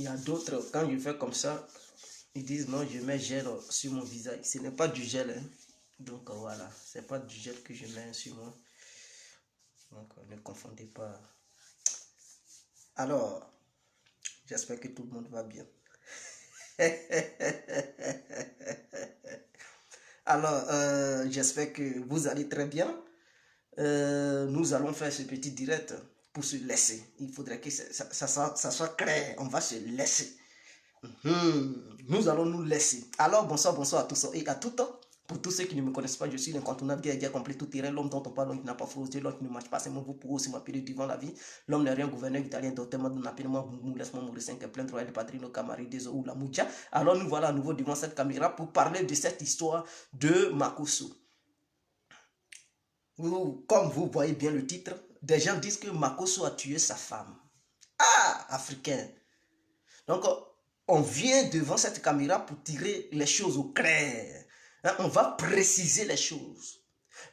il y a d'autres, quand je fais comme ça, ils disent non, je mets gel sur mon visage. Ce n'est pas du gel. Hein. Donc voilà, c'est pas du gel que je mets sur moi. Donc ne confondez pas. Alors, j'espère que tout le monde va bien. Alors, j'espère que vous allez très bien. Nous allons faire ce petit direct pour se laisser. Il faudrait que ça soit clair. On va se laisser. Nous allons nous laisser. Alors, bonsoir à tous et à toutes. Pour tous ceux qui ne me connaissent pas, je suis l'incontournable guerrier complet tout terrain, l'homme dont on parle, l'homme qui n'a pas fausé, l'homme qui ne marche pas, c'est mon vous pour aussi m'appeler devant la vie. L'homme n'est rien, gouverneur italien, docteur, on appelle moi, laisse-moi mourir 5 plein droit, le padrino, camari, des ou la moucha. Alors, nous voilà à nouveau devant cette caméra pour parler de cette histoire de Makosso. Comme vous voyez bien le titre, des gens disent que Makosso a tué sa femme. Ah, africain. Donc, on vient devant cette caméra pour tirer les choses au clair. Hein, on va préciser les choses.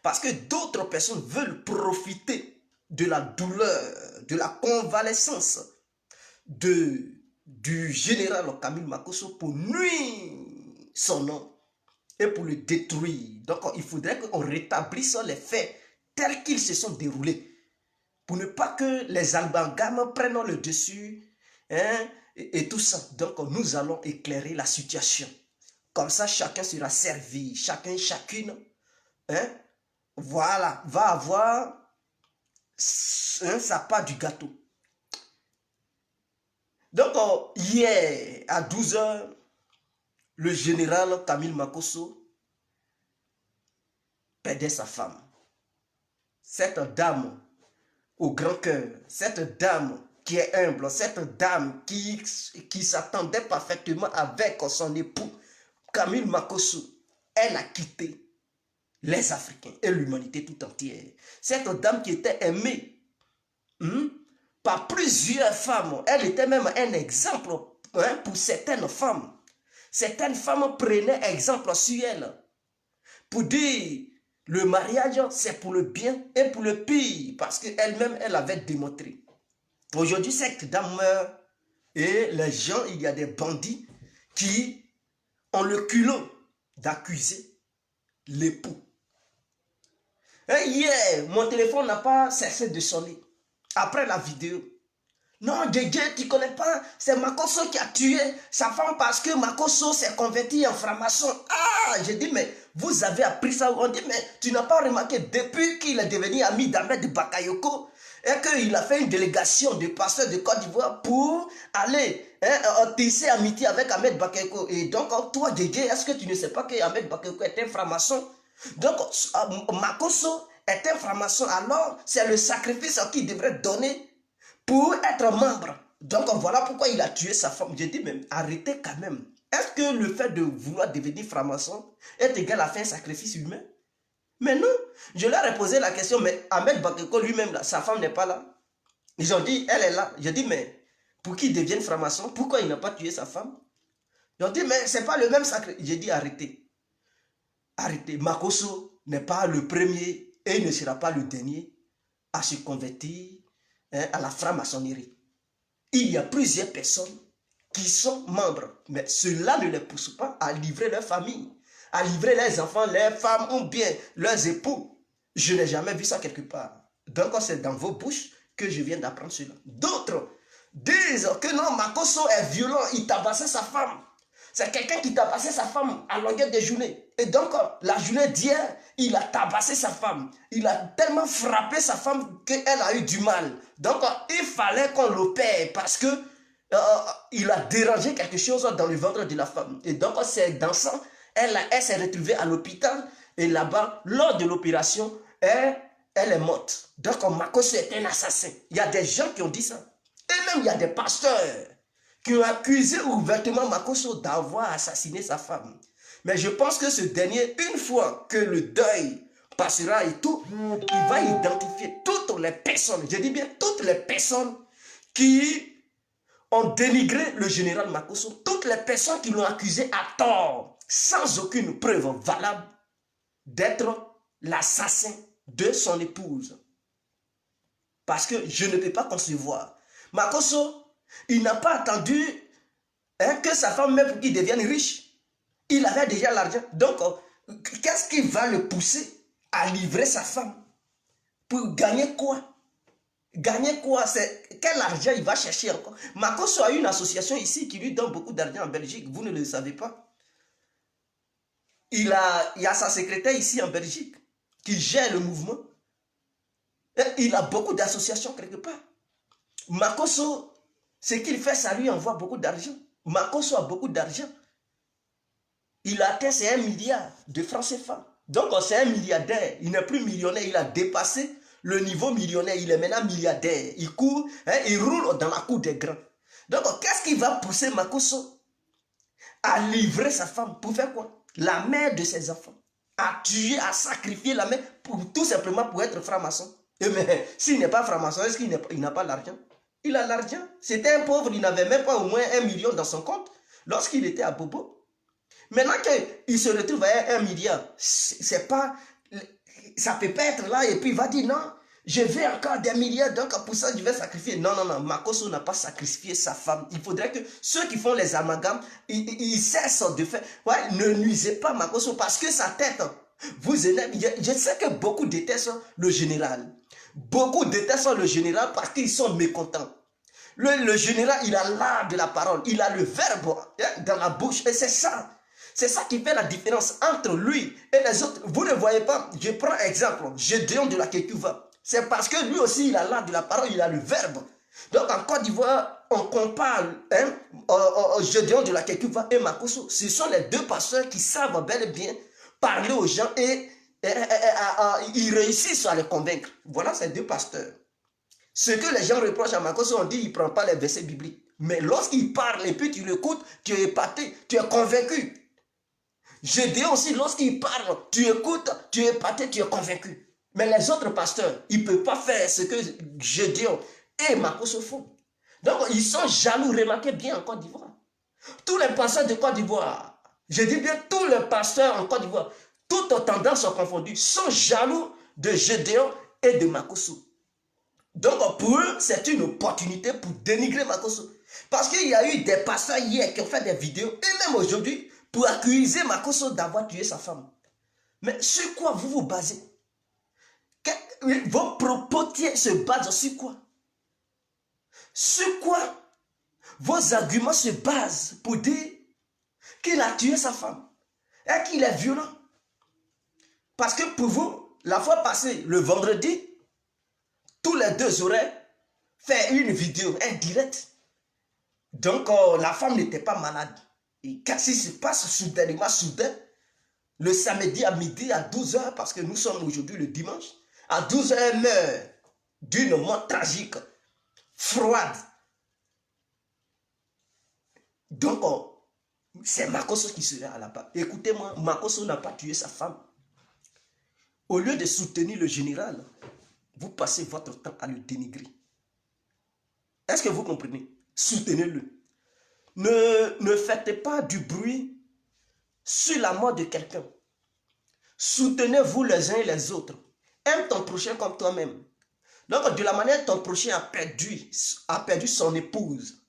Parce que d'autres personnes veulent profiter de la douleur, de la convalescence du général Camille Makosso pour nuire son nom et pour le détruire. Donc, il faudrait qu'on rétablisse les faits tels qu'ils se sont déroulés pour ne pas que les amalgames prennent le dessus, hein, et tout ça. Donc, nous allons éclairer la situation. Comme ça, chacun sera servi, chacune, hein, voilà, va avoir sa part du gâteau. Donc, hier, à 12 h, le général Camille Makosso perdait sa femme. Cette dame au grand cœur, cette dame qui est humble, cette dame qui s'attendait parfaitement avec son époux, Camille Makosso, elle a quitté les Africains et l'humanité tout entière. Cette dame qui était aimée par plusieurs femmes, elle était même un exemple pour certaines femmes. Certaines femmes prenaient exemple sur elle pour dire le mariage, c'est pour le bien et pour le pire, parce qu'elle-même, elle avait démontré. Aujourd'hui, cette dame meurt et les gens, il y a des bandits qui ont le culot d'accuser l'époux. Et hier, mon téléphone n'a pas cessé de sonner. Après la vidéo. Non, Djedje, tu ne connais pas, c'est Makosso qui a tué sa femme parce que Makosso s'est converti en franc-maçon. Ah, j'ai dit, mais vous avez appris ça. On dit, mais tu n'as pas remarqué, depuis qu'il est devenu ami d'Ahmed Bakayoko, et qu'il a fait une délégation de pasteurs de Côte d'Ivoire pour aller tisser amitié avec Ahmed Bakayoko. Et donc, toi, Djedje, est-ce que tu ne sais pas qu'Ahmed Bakayoko est un franc-maçon? Donc, Makosso est un franc-maçon. Alors, c'est le sacrifice qu'il devrait donner pour être membre. Donc voilà pourquoi il a tué sa femme. J'ai dit, mais arrêtez quand même. Est-ce que le fait de vouloir devenir franc-maçon est égal à faire un sacrifice humain? Mais non. Je leur ai posé la question, mais Ahmed Bakayoko lui-même, sa femme n'est pas là. Ils ont dit, elle est là. J'ai dit, mais pour qu'il devienne franc-maçon, pourquoi il n'a pas tué sa femme? Ils ont dit, mais c'est pas le même sacrifice. J'ai dit, arrêtez. Arrêtez. Makosso n'est pas le premier et il ne sera pas le dernier à se convertir à la franc-maçonnerie. Il y a plusieurs personnes qui sont membres, mais cela ne les pousse pas à livrer leur famille, à livrer leurs enfants, leurs femmes ou bien leurs époux. Je n'ai jamais vu ça quelque part. Donc c'est dans vos bouches que je viens d'apprendre cela. D'autres disent que non, Makosso est violent, il tabassait sa femme. C'est quelqu'un qui tabassait sa femme à longueur de journée. Et donc, la journée d'hier, il a tabassé sa femme. Il a tellement frappé sa femme qu'elle a eu du mal. Donc, il fallait qu'on l'opère parce que il a dérangé quelque chose dans le ventre de la femme. Et donc, c'est dans ça, elle s'est retrouvée à l'hôpital. Et là-bas, lors de l'opération, elle est morte. Donc, Makosso est un assassin. Il y a des gens qui ont dit ça. Et même, il y a des pasteurs qui ont accusé ouvertement Makosso d'avoir assassiné sa femme. Mais je pense que ce dernier, une fois que le deuil passera et tout, il va identifier toutes les personnes, je dis bien toutes les personnes qui ont dénigré le général Makosso, toutes les personnes qui l'ont accusé à tort, sans aucune preuve valable, d'être l'assassin de son épouse. Parce que je ne peux pas concevoir. Makosso, il n'a pas attendu hein, que sa femme même pour qu'il devienne riche. Il avait déjà l'argent. Donc, qu'est-ce qui va le pousser à livrer sa femme? Pour gagner quoi? Gagner quoi? Quel argent il va chercher encore? Makosso a une association ici qui lui donne beaucoup d'argent en Belgique. Vous ne le savez pas. Il y a sa secrétaire ici en Belgique qui gère le mouvement. Et il a beaucoup d'associations quelque part. Makosso, ce qu'il fait, ça lui envoie beaucoup d'argent. Makosso a beaucoup d'argent. Il a atteint, c'est 1 milliard de francs CFA. Donc, c'est un milliardaire. Il n'est plus millionnaire. Il a dépassé le niveau millionnaire. Il est maintenant milliardaire. Il court, hein, il roule dans la cour des grands. Donc, qu'est-ce qui va pousser Makosso à livrer sa femme? Pour faire quoi? La mère de ses enfants. À tuer, à sacrifier la mère, tout simplement pour être franc-maçon. Mais s'il n'est pas franc-maçon, est-ce qu'il n'a pas l'argent? Il a l'argent. C'était un pauvre, il n'avait même pas au moins 1 million dans son compte lorsqu'il était à Bobo. Maintenant qu'il se retrouve à 1 milliard, c'est pas, ça peut pas être là et puis il va dire non, je veux encore des milliards, donc pour ça je vais sacrifier. Non, non, non, Makosso n'a pas sacrifié sa femme. Il faudrait que ceux qui font les amalgames, ils cessent de faire. Ouais, ne nuisez pas Makosso parce que sa tête, vous énerve. Je sais que beaucoup détestent le général. Beaucoup détestent le général parce qu'ils sont mécontents. Le général, il a l'art de la parole, il a le verbe dans la bouche et c'est ça. C'est ça qui fait la différence entre lui et les autres. Vous ne voyez pas, je prends exemple, Gédéon de la Kekuva. C'est parce que lui aussi, il a l'art de la parole, il a le verbe. Donc en Côte d'Ivoire, on compare Gédéon de la Kekuva et Makosso. Ce sont les deux pasteurs qui savent bel et bien parler aux gens et ils réussissent à les convaincre. Voilà ces deux pasteurs. Ce que les gens reprochent à Makosso, on dit qu'il ne prend pas les versets bibliques. Mais lorsqu'il parle et puis tu l'écoutes, tu es épaté, tu es convaincu. Gédéon aussi, lorsqu'il parle, tu écoutes, tu es épaté, tu es convaincu. Mais les autres pasteurs, ils ne peuvent pas faire ce que Gédéon et Makosso font. Donc, ils sont jaloux, remarquez bien en Côte d'Ivoire. Tous les pasteurs de Côte d'Ivoire, je dis bien tous les pasteurs en Côte d'Ivoire, toutes tendances sont confondues, sont jaloux de Gédéon et de Makosso. Donc, pour eux, c'est une opportunité pour dénigrer Makosso. Parce qu'il y a eu des pasteurs hier qui ont fait des vidéos, et même aujourd'hui, pour accuser Makosso d'avoir tué sa femme. Mais sur quoi vous vous basez? Vos propos se basent sur quoi? Sur quoi vos arguments se basent pour dire qu'il a tué sa femme et qu'il est violent? Parce que pour vous, la fois passée, le vendredi, tous les deux auraient fait une vidéo, un direct. Donc, la femme n'était pas malade. Et qu'est-ce qui se passe soudainement, soudain, le samedi à midi, à 12h, parce que nous sommes aujourd'hui le dimanche, à 12h, elle meurt d'une mort tragique, froide. Donc, c'est Makosso qui serait à la part. Écoutez-moi, Makosso n'a pas tué sa femme. Au lieu de soutenir le général, vous passez votre temps à le dénigrer. Est-ce que vous comprenez? Soutenez-le. Ne faites pas du bruit sur la mort de quelqu'un. Soutenez-vous les uns et les autres. Aime ton prochain comme toi-même. Donc, de la manière dont ton prochain a perdu son épouse,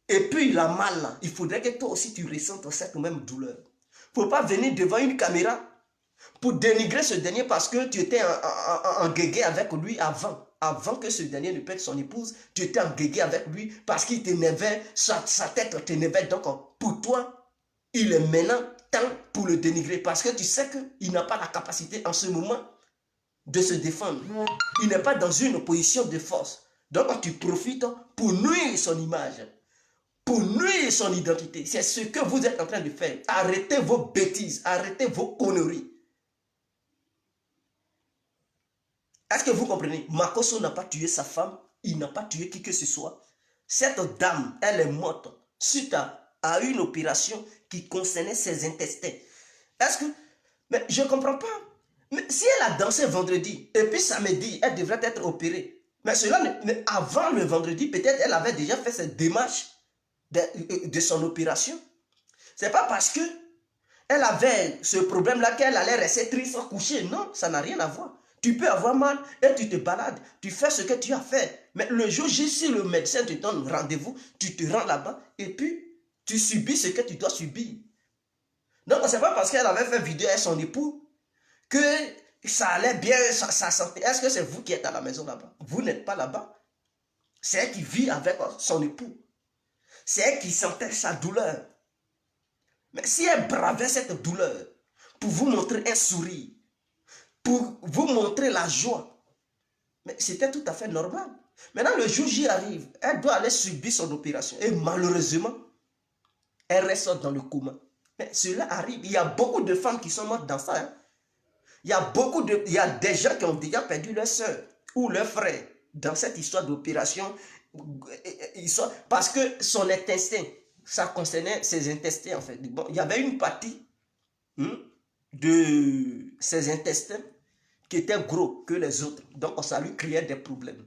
et puis il a mal, il faudrait que toi aussi tu ressentes cette même douleur. Il ne faut pas venir devant une caméra pour dénigrer ce dernier parce que tu étais en guégué avec lui avant. Avant que ce dernier ne perde son épouse, tu étais en guégué avec lui parce qu'il t'énervait, sa tête t'énervait. Donc, pour toi, il est maintenant temps pour le dénigrer parce que tu sais qu'il n'a pas la capacité en ce moment de se défendre. Il n'est pas dans une position de force. Donc, tu profites pour nuire son image, pour nuire son identité. C'est ce que vous êtes en train de faire. Arrêtez vos bêtises, arrêtez vos conneries. Est-ce que vous comprenez? Makosso n'a pas tué sa femme, il n'a pas tué qui que ce soit. Cette dame, elle est morte suite à une opération qui concernait ses intestins. Est-ce que... Mais je ne comprends pas. Mais si elle a dansé vendredi, et puis samedi, elle devrait être opérée. Mais cela, avant le vendredi, peut-être elle avait déjà fait cette démarche de son opération. Ce n'est pas parce que elle avait ce problème-là qu'elle allait rester triste couchée. Non, ça n'a rien à voir. Tu peux avoir mal et tu te balades. Tu fais ce que tu as fait. Mais le jour J, si le médecin te donne rendez-vous, tu te rends là-bas et puis Tu subis ce que tu dois subir. Donc, ce n'est pas parce qu'elle avait fait vidéo avec son époux que ça allait bien, sa santé. Est-ce que c'est vous qui êtes à la maison là-bas? Vous n'êtes pas là-bas. C'est elle qui vit avec son époux. C'est elle qui sentait sa douleur. Mais si elle bravait cette douleur pour vous montrer un sourire, pour vous montrer la joie, mais c'était tout à fait normal. Maintenant, le jour J arrive, elle doit aller subir son opération. Et malheureusement, elle reste dans le coma. Mais cela arrive. Il y a beaucoup de femmes qui sont mortes dans ça. Hein. Il y a des gens qui ont déjà perdu leur soeur ou leur frère dans cette histoire d'opération. Parce que son intestin, ça concernait ses intestins en fait. Bon, il y avait une partie de ses intestins qui était gros que les autres. Donc ça lui créait des problèmes.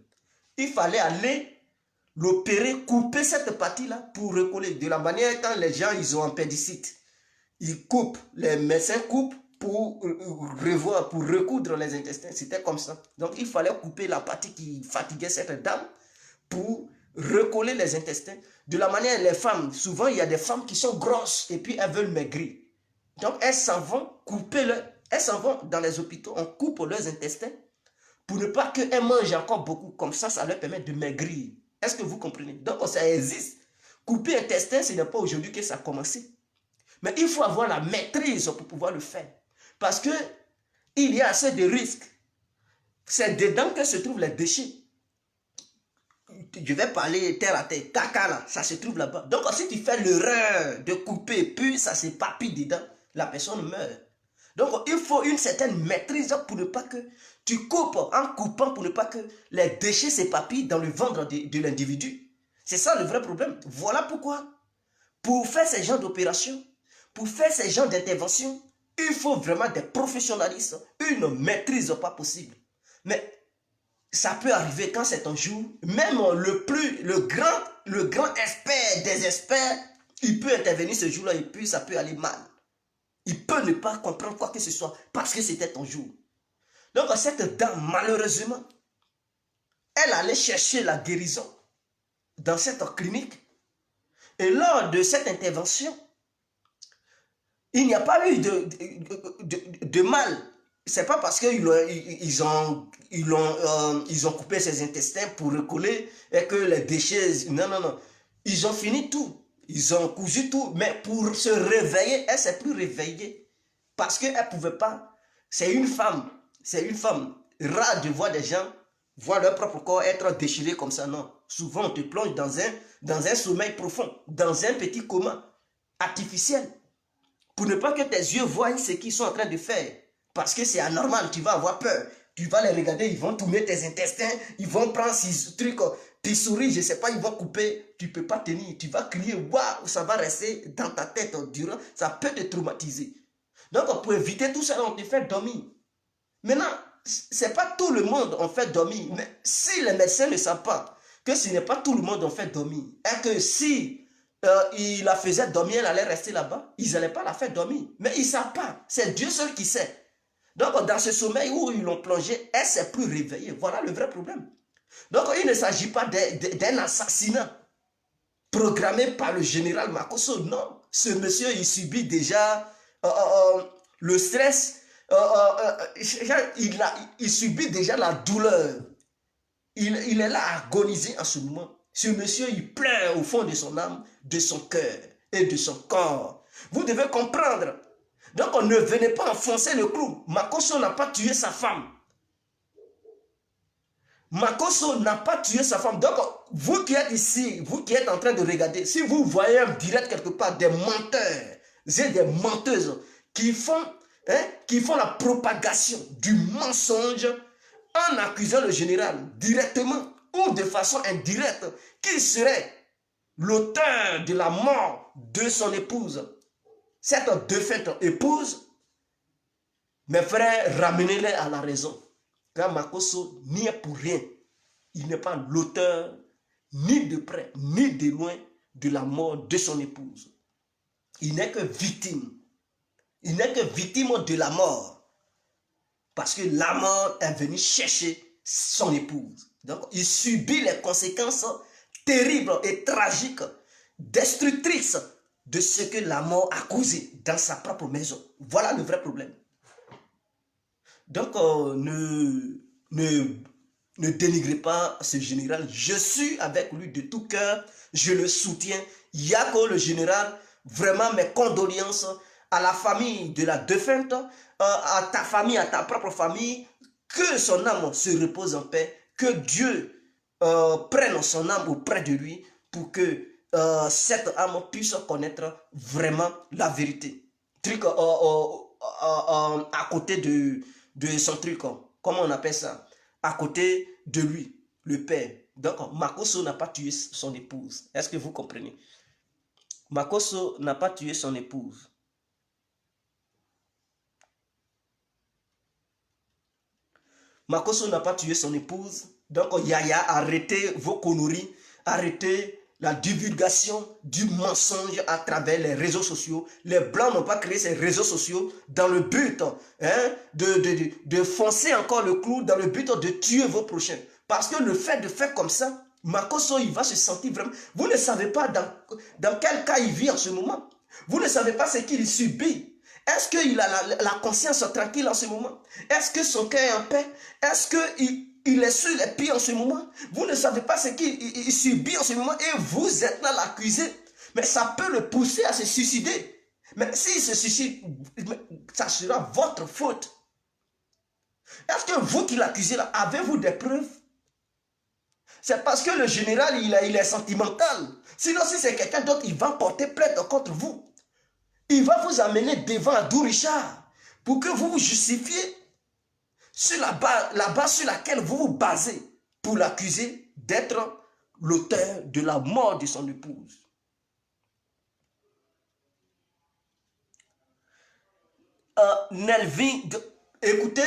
Il fallait aller l'opérer, couper cette partie-là pour recoller. De la manière quand les gens ils ont appendicite, ils coupent, les médecins coupent pour revoir, pour recoudre les intestins. C'était comme ça. Donc il fallait couper la partie qui fatiguait cette dame pour recoller les intestins. De la manière, les femmes, souvent il y a des femmes qui sont grosses et puis elles veulent maigrir. Donc elles s'en vont couper elles s'en vont dans les hôpitaux, on coupe leurs intestins pour ne pas qu'elles mangent encore beaucoup. Comme ça leur permet de maigrir. Est-ce que vous comprenez? Donc ça existe. Couper intestin, ce n'est pas aujourd'hui que ça a commencé. Mais il faut avoir la maîtrise pour pouvoir le faire. Parce que il y a assez de risques. C'est dedans que se trouvent les déchets. Je vais parler terre à terre. Caca là, ça se trouve là-bas. Donc si tu fais l'erreur de couper, puis ça s'épapille dedans, la personne meurt. Donc il faut une certaine maîtrise pour ne pas que tu coupes en coupant pour ne pas que les déchets s'épapillent dans le ventre de l'individu. C'est ça le vrai problème. Voilà pourquoi, pour faire ces genres d'opérations, pour faire ces genres d'interventions, il faut vraiment des professionnalistes, une maîtrise pas possible. Mais ça peut arriver quand c'est un jour, même le grand expert des experts, il peut intervenir ce jour-là et puis ça peut aller mal. Il peut ne pas comprendre quoi que ce soit parce que c'était ton jour. Donc cette dame, malheureusement, elle allait chercher la guérison dans cette clinique. Et lors de cette intervention, il n'y a pas eu de mal. C'est pas parce qu'ils ont coupé ses intestins pour recoller et que les déchets... Non, non, non. Ils ont fini tout. Ils ont cousu tout. Mais pour se réveiller, elle ne s'est plus réveillée. Parce qu'elle ne pouvait pas. C'est une femme. C'est une femme. Rare de voir des gens voir leur propre corps être déchiré comme ça. Non. Souvent, on te plonge dans un sommeil profond. Dans un petit coma artificiel. Pour ne pas que tes yeux voient ce qu'ils sont en train de faire. Parce que c'est anormal, tu vas avoir peur. Tu vas les regarder, ils vont tourner tes intestins, ils vont prendre ces trucs, tes souris, je ne sais pas, ils vont couper. Tu ne peux pas tenir, tu vas crier, waouh, ça va rester dans ta tête durant, ça peut te traumatiser. Donc pour éviter tout ça, on te fait dormir. Maintenant, ce n'est pas tout le monde on fait dormir. Mais si les médecins ne savent pas que ce n'est pas tout le monde on fait dormir, et que si il la faisait dormir, elle allait rester là-bas, ils n'allaient pas la faire dormir. Mais ils ne savent pas, c'est Dieu seul qui sait. Donc, dans ce sommeil où ils l'ont plongé, elle ne s'est plus réveillée. Voilà le vrai problème. Donc, il ne s'agit pas d'un assassinat programmé par le général Makosso. Non, ce monsieur, il subit déjà le stress. Il subit déjà la douleur. Il est là à agoniser en ce moment. Ce monsieur, il pleure au fond de son âme, de son cœur et de son corps. Vous devez comprendre. Donc, on ne venait pas enfoncer le clou. Makosso n'a pas tué sa femme. Makosso n'a pas tué sa femme. Donc, vous qui êtes ici, vous qui êtes en train de regarder, si vous voyez en direct quelque part des menteurs et des menteuses qui font la propagation du mensonge en accusant le général directement ou de façon indirecte, qui serait l'auteur de la mort de son épouse, cette défunte épouse, mes frères, ramenez-les à la raison. Car Makosso n'y est pour rien. Il n'est pas l'auteur, ni de près, ni de loin, de la mort de son épouse. Il n'est que victime. Il n'est que victime de la mort. Parce que la mort est venue chercher son épouse. Donc, il subit les conséquences terribles et tragiques, destructrices de ce que la mort a causé dans sa propre maison. Voilà le vrai problème. Donc, ne dénigrez pas ce général. Je suis avec lui de tout cœur. Je le soutiens. Yako, le général, vraiment mes condoléances à la famille de la défunte, à ta famille, à ta propre famille. Que son âme se repose en paix. Que Dieu prenne son âme auprès de lui pour que cette âme puisse connaître vraiment la vérité. Truc à côté de son truc, comment on appelle ça, à côté de lui, le père. Donc, Makosso n'a pas tué son épouse. Est-ce que vous comprenez? Makosso n'a pas tué son épouse. Makosso n'a pas tué son épouse. Donc, Yaya, arrêtez vos conneries. Arrêtez la divulgation du mensonge à travers les réseaux sociaux. Les Blancs n'ont pas créé ces réseaux sociaux dans le but de foncer encore le clou, dans le but de tuer vos prochains. Parce que le fait de faire comme ça, Makosso, il va se sentir vraiment... Vous ne savez pas dans quel cas il vit en ce moment. Vous ne savez pas ce qu'il subit. Est-ce qu'il a la conscience tranquille en ce moment? Est-ce que son cœur est en paix? Est-ce qu'il est sur les pieds en ce moment? Vous ne savez pas ce qu'il subit en ce moment et vous êtes là l'accusé. Mais ça peut le pousser à se suicider. Mais s'il se suicide, ça sera votre faute. Est-ce que vous qui l'accusez là, avez-vous des preuves? C'est parce que le général, il est sentimental. Sinon, si c'est quelqu'un d'autre, il va porter plainte contre vous. Il va vous amener devant Adou Richard pour que vous vous justifiez sur la base sur laquelle vous vous basez pour l'accuser d'être l'auteur de la mort de son épouse. Nelvin, écoutez,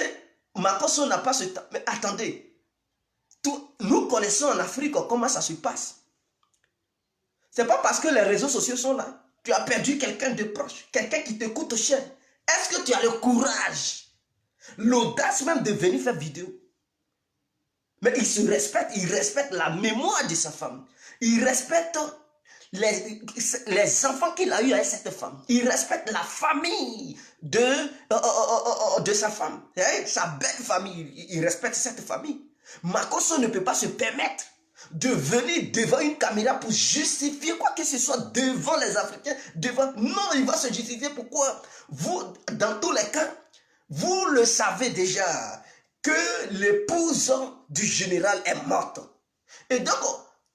Makosso n'a pas ce temps. Mais attendez, nous connaissons en Afrique comment ça se passe. C'est pas parce que les réseaux sociaux sont là. Tu as perdu quelqu'un de proche, quelqu'un qui te coûte cher. Est-ce que tu as le courage, l'audace même de venir faire vidéo? Mais il se respecte, il respecte la mémoire de sa femme. Il respecte les enfants qu'il a eu avec cette femme. Il respecte la famille de sa femme. Sa belle famille, il respecte cette famille. Makosso ne peut pas se permettre de venir devant une caméra pour justifier quoi que ce soit devant les Africains, non, il va se justifier. Pourquoi? Vous, dans tous les cas, vous le savez déjà que l'épouse du général est morte. Et donc,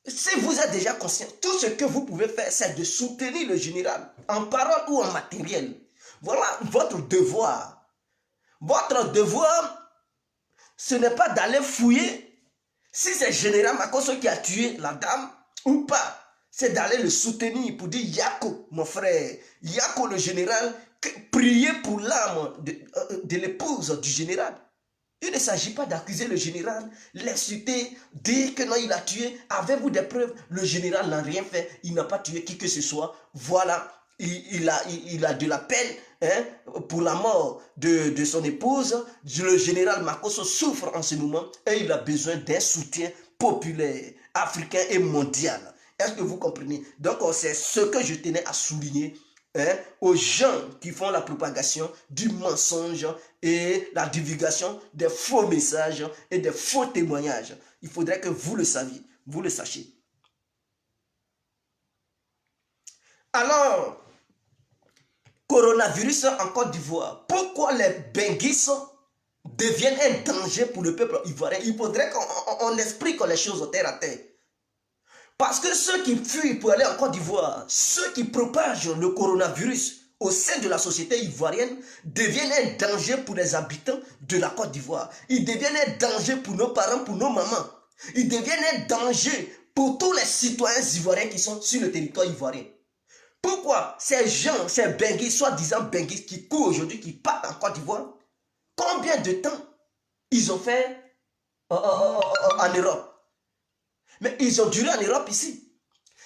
si vous êtes déjà conscient, tout ce que vous pouvez faire, c'est de soutenir le général, en parole ou en matériel. Voilà votre devoir. Votre devoir, ce n'est pas d'aller fouiller si c'est général Makosso qui a tué la dame ou pas. C'est d'aller le soutenir pour dire Yako, mon frère, Yako le général, priez pour l'âme de l'épouse du général. Il ne s'agit pas d'accuser le général, l'insulter, dire que non, il a tué. Avez-vous des preuves? Le général n'a rien fait, il n'a pas tué qui que ce soit. Voilà, il a de la peine pour la mort de son épouse. Le général Makosso souffre en ce moment et il a besoin d'un soutien populaire, africain et mondial. Est-ce que vous comprenez? Donc, c'est ce que je tenais à souligner aux gens qui font la propagation du mensonge et la divulgation des faux messages et des faux témoignages. Il faudrait que vous le saviez, vous le sachiez. Alors, coronavirus en Côte d'Ivoire. Pourquoi les benguistes deviennent un danger pour le peuple ivoirien? Il faudrait qu'on explique les choses terre à terre. Parce que ceux qui fuient pour aller en Côte d'Ivoire, ceux qui propagent le coronavirus au sein de la société ivoirienne deviennent un danger pour les habitants de la Côte d'Ivoire. Ils deviennent un danger pour nos parents, pour nos mamans. Ils deviennent un danger pour tous les citoyens ivoiriens qui sont sur le territoire ivoirien. Pourquoi ces gens, ces benguis, soi-disant benguis, qui courent aujourd'hui, qui partent en Côte d'Ivoire, combien de temps ils ont fait en Europe? Mais ils ont duré en Europe ici.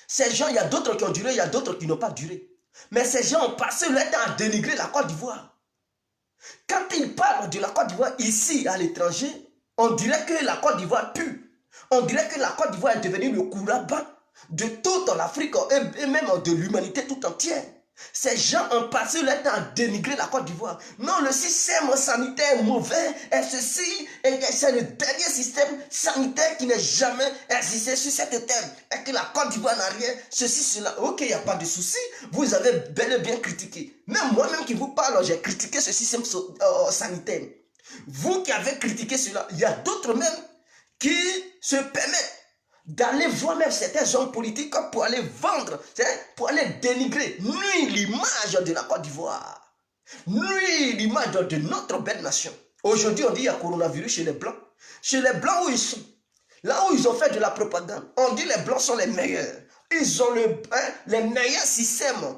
Ces gens, il y a d'autres qui ont duré, il y a d'autres qui n'ont pas duré. Mais ces gens ont passé leur temps à dénigrer la Côte d'Ivoire. Quand ils parlent de la Côte d'Ivoire ici, à l'étranger, on dirait que la Côte d'Ivoire pue. On dirait que la Côte d'Ivoire est devenue le Kouraba de toute l'Afrique et même de l'humanité tout entière. Ces gens ont passé leur temps à dénigrer la Côte d'Ivoire. Non, le système sanitaire est mauvais. Et ceci, c'est le dernier système sanitaire qui n'a jamais existé sur cette terre. Et que la Côte d'Ivoire n'a rien. Ceci, cela. Ok, il n'y a pas de souci. Vous avez bel et bien critiqué. Même moi-même qui vous parle, j'ai critiqué ce système sanitaire. Vous qui avez critiqué cela, il y a d'autres même qui se permettent d'aller voir même certains hommes politiques pour aller vendre, pour aller dénigrer, nuire l'image de la Côte d'Ivoire, nuire l'image de notre belle nation. Aujourd'hui, on dit qu'il y a coronavirus chez les Blancs. Chez les Blancs où ils sont, là où ils ont fait de la propagande, on dit que les Blancs sont les meilleurs. Ils ont les meilleurs systèmes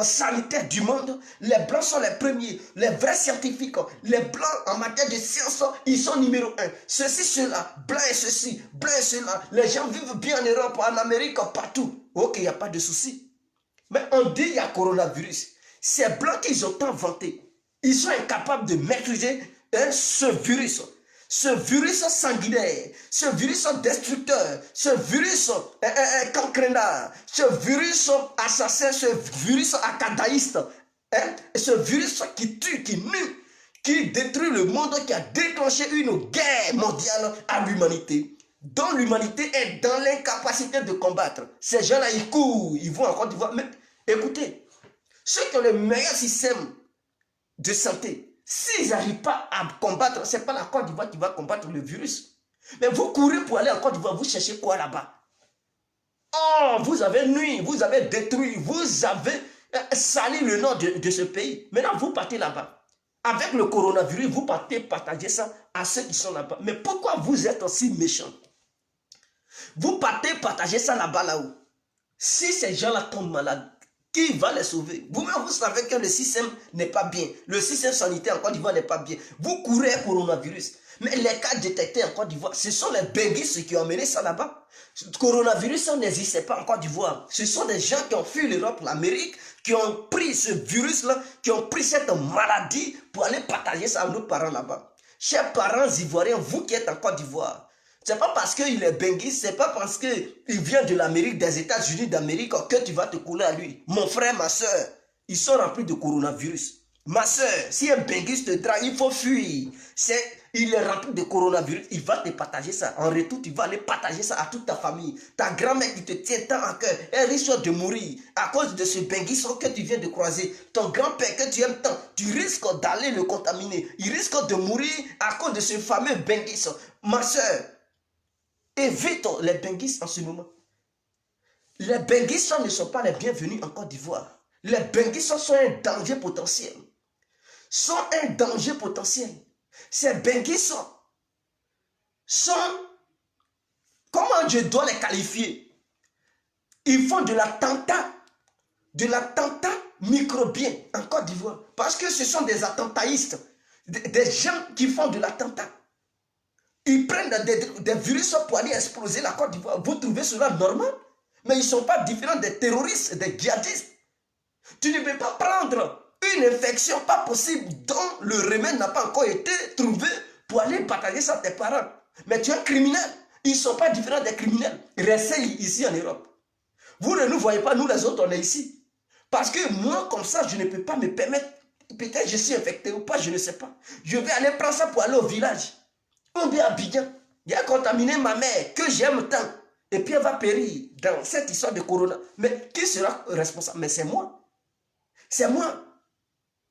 sanitaires du monde. Les Blancs sont les premiers, les vrais scientifiques. Les Blancs en matière de science, ils sont numéro 1. Ceci, cela, blanc et ceci, blanc et cela. Les gens vivent bien en Europe, en Amérique, partout. Ok, il n'y a pas de souci. Mais on dit qu'il y a coronavirus. Ces Blancs qu'ils ont tant vanté, ils sont incapables de maîtriser ce virus. Ce virus sanguinaire, ce virus destructeur, ce virus cancrénat, ce virus assassin, ce virus acadaïste, ce virus qui tue, qui nue, qui détruit le monde, qui a déclenché une guerre mondiale à l'humanité, dont l'humanité est dans l'incapacité de combattre. Ces gens-là, ils courent, ils vont en Côte d'Ivoire. Mais écoutez, ceux qui ont le meilleur système de santé, s'ils n'arrivent pas à combattre, ce n'est pas la Côte d'Ivoire qui va combattre le virus. Mais vous courez pour aller en Côte d'Ivoire, vous cherchez quoi là-bas? Oh, vous avez nuit, vous avez détruit, vous avez sali le nom de ce pays. Maintenant, vous partez là-bas. Avec le coronavirus, vous partez partager ça à ceux qui sont là-bas. Mais pourquoi vous êtes aussi méchants? Vous partez partager ça là-bas, là-haut. Si ces gens-là tombent malades, qui va les sauver? Vous-même, vous savez que le système n'est pas bien. Le système sanitaire en Côte d'Ivoire n'est pas bien. Vous courez un coronavirus. Mais les cas détectés en Côte d'Ivoire, ce sont les benguistes qui ont amené ça là-bas. Le coronavirus, ça n'existait pas en Côte d'Ivoire. Ce sont des gens qui ont fui l'Europe, l'Amérique, qui ont pris ce virus-là, qui ont pris cette maladie pour aller partager ça à nos parents là-bas. Chers parents ivoiriens, vous qui êtes en Côte d'Ivoire, ce n'est pas parce qu'il est benguiste, ce n'est pas parce qu'il vient de l'Amérique, des États-Unis d'Amérique que tu vas te coller à lui. Mon frère, ma soeur, ils sont remplis de coronavirus. Ma soeur, si un benguiste te drague, il faut fuir. Il est rempli de coronavirus, il va te partager ça. En retour, tu vas aller partager ça à toute ta famille. Ta grand-mère qui te tient tant à cœur, elle risque de mourir à cause de ce benguiste que tu viens de croiser. Ton grand-père que tu aimes tant, tu risques d'aller le contaminer. Il risque de mourir à cause de ce fameux benguiste. Ma soeur, évite les benguistes en ce moment. Les benguistes ne sont pas les bienvenus en Côte d'Ivoire. Les benguistes sont un danger potentiel. Sont un danger potentiel. Ces benguistes sont, comment je dois les qualifier? Ils font de l'attentat microbien en Côte d'Ivoire. Parce que ce sont des attentaïstes, des gens qui font de l'attentat. Ils prennent des virus pour aller exploser la Côte d'Ivoire. Vous trouvez cela normal? Mais ils ne sont pas différents des terroristes, des djihadistes. Tu ne peux pas prendre une infection pas possible dont le remède n'a pas encore été trouvé pour aller partager ça à tes parents. Mais tu es un criminel. Ils ne sont pas différents des criminels. Restez ici en Europe. Vous ne nous voyez pas, nous les autres, on est ici. Parce que moi, comme ça, je ne peux pas me permettre. Peut-être je suis infecté ou pas, je ne sais pas. Je vais aller prendre ça pour aller au village. On bien à Abidjan. Il a contaminé ma mère, que j'aime tant. Et puis elle va périr dans cette histoire de corona. Mais qui sera responsable? Mais c'est moi. C'est moi.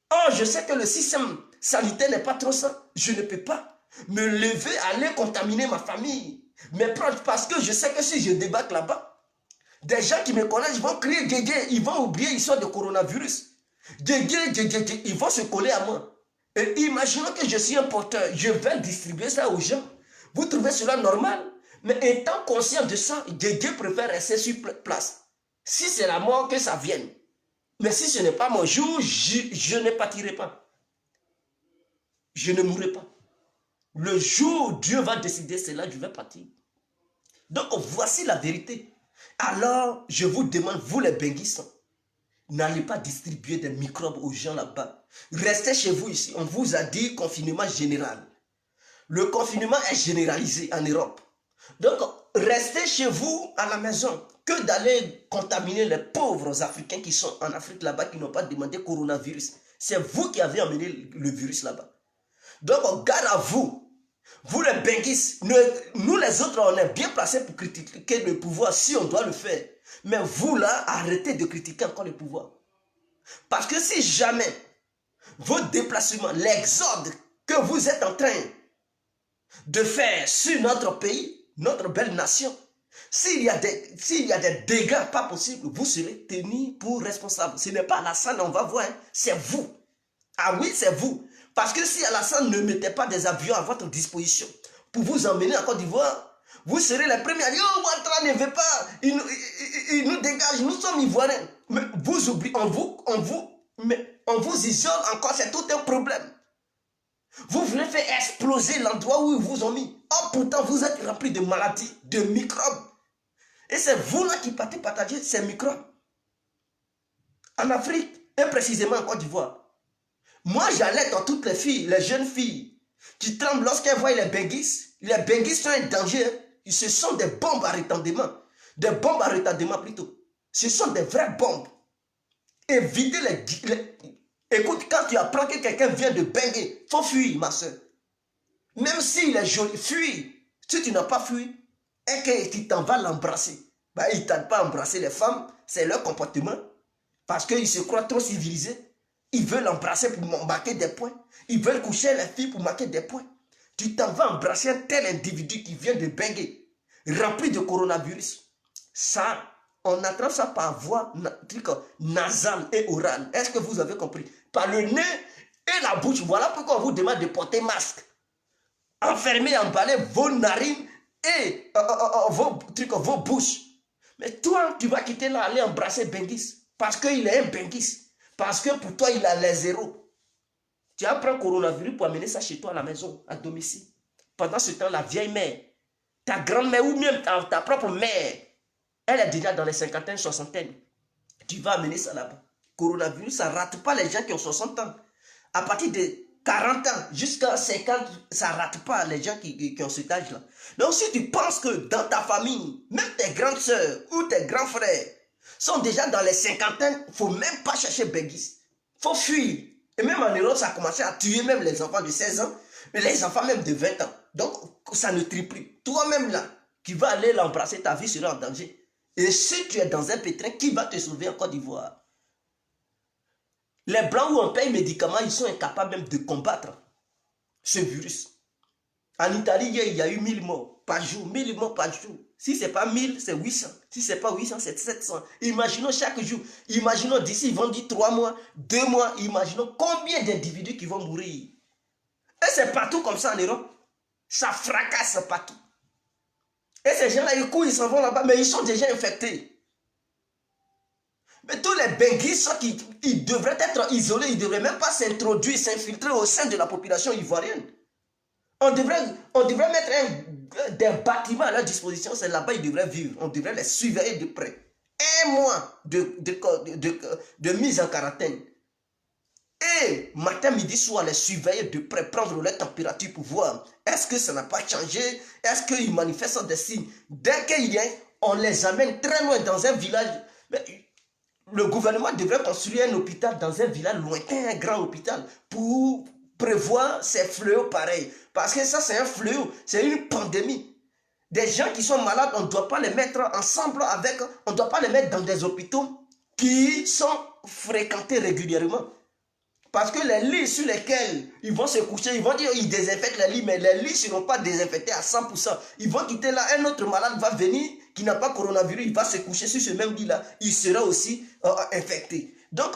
Oh, je sais que le système sanitaire n'est pas trop ça. Je ne peux pas me lever, aller contaminer ma famille. Mes proches, parce que je sais que si je débarque là-bas, des gens qui me connaissent vont crier Guégué, ils vont oublier l'histoire de coronavirus. Guégué, ils vont se coller à moi. Et imaginons que je suis un porteur, je vais distribuer ça aux gens. Vous trouvez cela normal? Mais étant conscient de ça, Guégué préfère rester sur place. Si c'est la mort, que ça vienne. Mais si ce n'est pas mon jour, je ne partirai pas. Je ne mourrai pas. Le jour où Dieu va décider, c'est là que je vais partir. Donc voici la vérité. Alors, je vous demande, vous les benguistes, n'allez pas distribuer des microbes aux gens là-bas. Restez chez vous ici. On vous a dit confinement général. Le confinement est généralisé en Europe. Donc, restez chez vous à la maison que d'aller contaminer les pauvres Africains qui sont en Afrique là-bas, qui n'ont pas demandé coronavirus. C'est vous qui avez emmené le virus là-bas. Donc, garde à vous. Vous les benguistes, nous les autres, on est bien placés pour critiquer le pouvoir si on doit le faire. Mais vous là, arrêtez de critiquer encore le pouvoir. Parce que si jamais vos déplacements, l'exode que vous êtes en train de faire sur notre pays, notre belle nation, s'il y a des dégâts pas possibles, vous serez tenus pour responsable. Ce n'est pas Alassane, on va voir, hein, c'est vous. Ah oui, c'est vous. Parce que si Alassane ne mettait pas des avions à votre disposition pour vous emmener en Côte d'Ivoire, vous serez les premiers à dire « Oh, Ouattara ne veut pas, il nous dégage, nous sommes Ivoiriens. » Mais vous oubliez, on vous isole encore, c'est tout un problème. Vous voulez faire exploser l'endroit où ils vous ont mis. Oh, pourtant, vous êtes rempli de maladies, de microbes. Et c'est vous là qui partez partager ces microbes. En Afrique, et précisément en Côte d'Ivoire. Moi, j'alerte à toutes les filles, les jeunes filles, qui tremblent lorsqu'elles voient les benguistes. Les benguistes sont un danger. Ce sont des bombes à retardement. Des bombes à retardement plutôt. Ce sont des vraies bombes. Évitez les... Écoute, quand tu apprends que quelqu'un vient de benguer, il faut fuir, ma soeur. Même s'il est joli, fuis. Si tu n'as pas fui, et que tu t'en vas l'embrasser, bah, ils ne t'aident pas à embrasser les femmes, c'est leur comportement. Parce qu'ils se croient trop civilisés. Ils veulent embrasser pour marquer des points. Ils veulent coucher les filles pour marquer des points. Tu t'en vas embrasser un tel individu qui vient de benguer, rempli de coronavirus. Ça, on attrape ça par voie nasale et orale. Est-ce que vous avez compris? Par le nez et la bouche. Voilà pourquoi on vous demande de porter masque. Enfermer, emballer vos narines et vos bouches. Mais toi, tu vas quitter là, aller embrasser Benguis. Parce qu'il est un Benguis. Parce que pour toi, il a les zéros. Tu vas prendre coronavirus pour amener ça chez toi à la maison, à domicile. Pendant ce temps, la vieille mère, ta grand-mère ou même ta propre mère, elle est déjà dans les cinquantaines, soixantaines. Tu vas amener ça là-bas. Coronavirus, ça ne rate pas les gens qui ont 60 ans. À partir de 40 ans jusqu'à 50, ça ne rate pas les gens qui ont cet âge-là. Donc si tu penses que dans ta famille, même tes grandes soeurs ou tes grands frères sont déjà dans les cinquantaines, il ne faut même pas chercher Benguis. Il faut fuir. Et même en Europe, ça a commencé à tuer même les enfants de 16 ans, mais les enfants même de 20 ans. Donc ça ne trie plus. Toi-même là, qui vas aller l'embrasser, ta vie sera en danger. Et si tu es dans un pétrin, qui va te sauver en Côte d'Ivoire? Les Blancs où on paye médicaments, ils sont incapables même de combattre ce virus. En Italie, il y a eu 1000 morts par jour, 1000 morts par jour. Si ce n'est pas 1000, c'est 800. Si ce n'est pas 800, c'est 700. Imaginons chaque jour. Imaginons d'ici, ils vont dire 3 mois, 2 mois. Imaginons combien d'individus qui vont mourir. Et c'est partout comme ça en Europe. Ça fracasse partout. Et ces gens-là, ils courent, ils s'en vont là-bas, mais ils sont déjà infectés. Mais tous les benguistes, ils devraient être isolés, ils ne devraient même pas s'introduire, s'infiltrer au sein de la population ivoirienne. On devrait mettre des bâtiments à leur disposition, c'est là-bas qu'ils devraient vivre. On devrait les surveiller de près. 1 mois de mise en quarantaine. Et matin, midi, soir, les surveiller de près, prendre leur température pour voir est-ce que ça n'a pas changé, est-ce qu'ils manifestent des signes. Dès qu'il y a, on les amène très loin dans un village. Mais le gouvernement devrait construire un hôpital dans un village lointain, un grand hôpital, pour prévoir ces fléaux pareils. Parce que ça, c'est un fléau, c'est une pandémie. Des gens qui sont malades, on ne doit pas les mettre ensemble avec, on ne doit pas les mettre dans des hôpitaux qui sont fréquentés régulièrement. Parce que les lits sur lesquels ils vont se coucher, ils vont dire qu'ils désinfectent les lits, mais les lits ne seront pas désinfectés à 100%. Ils vont quitter là, un autre malade va venir, qui n'a pas coronavirus, il va se coucher sur ce même lit-là, il sera aussi infecté. Donc,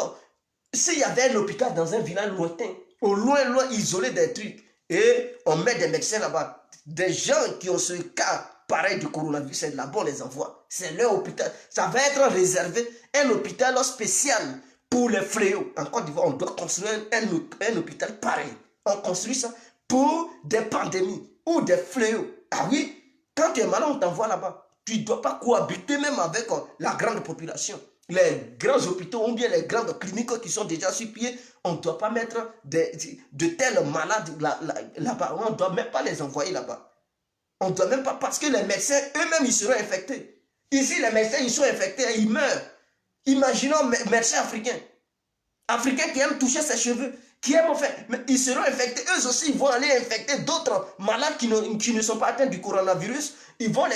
s'il y avait un hôpital dans un village lointain, au loin, isolé des trucs, et on met des médecins là-bas, des gens qui ont ce cas pareil du coronavirus, c'est là-bas on les envoie. C'est leur hôpital. Ça va être réservé, un hôpital spécial pour les fléaux. En Côte d'Ivoire, on doit construire un hôpital pareil. On construit ça pour des pandémies ou des fléaux. Ah oui, quand tu es malade, on t'envoie là-bas. Tu ne dois pas cohabiter même avec la grande population. Les grands hôpitaux ou bien les grandes cliniques qui sont déjà sur pied, on ne doit pas mettre de tels malades là-bas. On ne doit même pas les envoyer là-bas. On ne doit même pas, parce que les médecins eux-mêmes, ils seront infectés. Ici, les médecins, ils sont infectés et ils meurent. Imaginons médecins africains. Africains qui aiment toucher ses cheveux, qui aiment en fait, mais ils seront infectés. Eux aussi, ils vont aller infecter d'autres malades qui ne sont pas atteints du coronavirus. Ils vont aller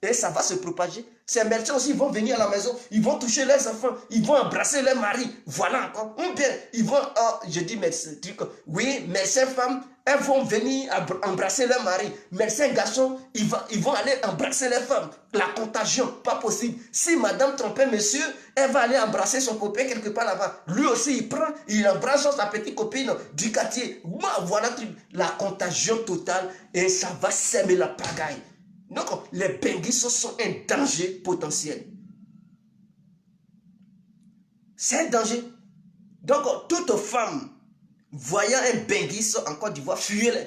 et ça va se propager. Ces médecins aussi vont venir à la maison, ils vont toucher leurs enfants, ils vont embrasser leurs maris. Voilà encore. Ou bien, ils vont, je dis médecin, oui, médecins femmes, elles vont venir embrasser leurs maris. Médecins garçons, ils vont aller embrasser les femmes. La contagion, pas possible. Si madame trompait monsieur, elle va aller embrasser son copain quelque part là-bas. Lui aussi, il prend, il embrasse sa petite copine du quartier. Voilà la contagion totale et ça va s'aimer la pagaille. Donc, les benguissos sont un danger potentiel. C'est un danger. Donc, toute femme voyant un benguisso en Côte d'Ivoire, fuyez-les.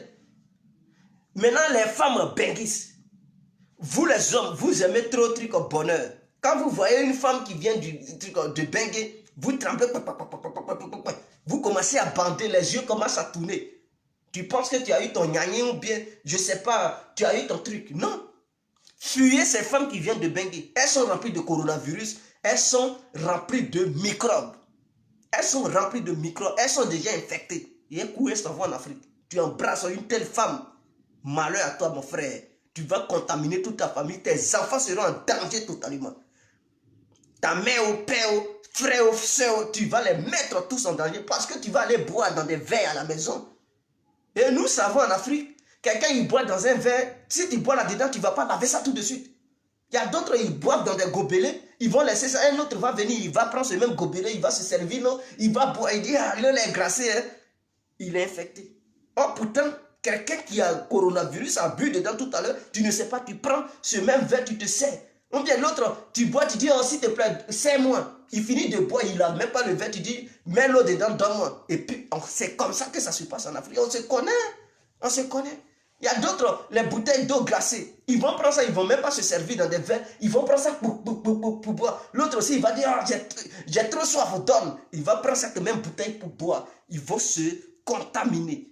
Maintenant, les femmes benguisses, vous les hommes, vous aimez trop le truc au bonheur. Quand vous voyez une femme qui vient de benguer, vous tremblez, vous commencez à bander, les yeux commencent à tourner. Tu penses que tu as eu ton gnagné ou bien, je ne sais pas, tu as eu ton truc. Non. Fuyez ces femmes qui viennent de benguer. Elles sont remplies de coronavirus. Elles sont remplies de microbes. Elles sont remplies de microbes. Elles sont déjà infectées. Et un coup, elles s'en vont en Afrique. Tu embrasses une telle femme. Malheur à toi, mon frère. Tu vas contaminer toute ta famille. Tes enfants seront en danger totalement. Ta mère ou père ou frère ou soeur, tu vas les mettre tous en danger parce que tu vas aller boire dans des verres à la maison. Et nous savons en Afrique, quelqu'un il boit dans un verre, si tu bois là-dedans, tu ne vas pas laver ça tout de suite. Il y a d'autres, ils boivent dans des gobelets, ils vont laisser ça, un autre va venir, il va prendre ce même gobelet, il va se servir, non, il va boire, il dit, ah, il est grassé, hein. Il est infecté. Oh, pourtant, quelqu'un qui a coronavirus a bu dedans tout à l'heure, tu ne sais pas, tu prends ce même verre, tu te sers. Ou bien l'autre, tu bois, tu dis, oh, s'il te plaît, serre-moi. Il finit de boire, il n'a même pas le verre, tu dis, mets l'eau dedans, donne-moi. Et puis, c'est comme ça que ça se passe en Afrique. On se connaît, on se connaît. Il y a d'autres, les bouteilles d'eau glacée. Ils vont prendre ça, ils ne vont même pas se servir dans des verres. Ils vont prendre ça pour boire. L'autre aussi, il va dire, oh, j'ai trop soif, donne. Il va prendre cette même bouteille pour boire. Ils vont se contaminer.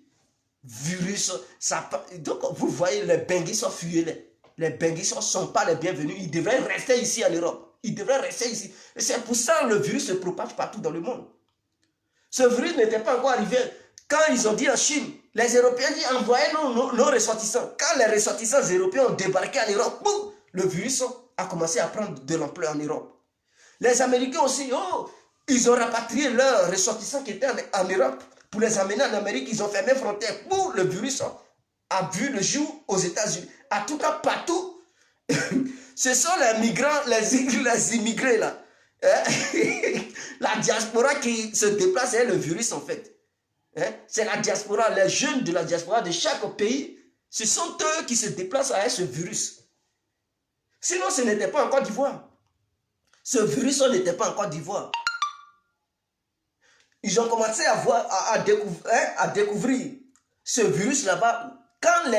Virus, ça. Donc, vous voyez, les benguissos, fuyez-les. Les benguissos ne sont pas les bienvenus. Ils devraient rester ici en Europe. Ils devraient rester ici. Et c'est pour ça que le virus se propage partout dans le monde. Ce virus n'était pas encore arrivé. Quand ils ont dit en Chine, les Européens disent envoyez nos ressortissants. Quand les ressortissants européens ont débarqué en Europe, boum, le virus a commencé à prendre de l'ampleur en Europe. Les Américains aussi, oh, ils ont rapatrié leurs ressortissants qui étaient en Europe pour les amener en Amérique. Ils ont fermé les frontières. Boum, le virus a vu le jour aux États-Unis. En tout cas, partout, ce sont les migrants, les immigrés là. La diaspora qui se déplace, c'est le virus en fait. C'est la diaspora, les jeunes de la diaspora de chaque pays, ce sont eux qui se déplacent avec ce virus. Sinon, ce n'était pas en Côte d'Ivoire. Ce virus n'était pas en Côte d'Ivoire. Ils ont commencé à découvrir ce virus là-bas quand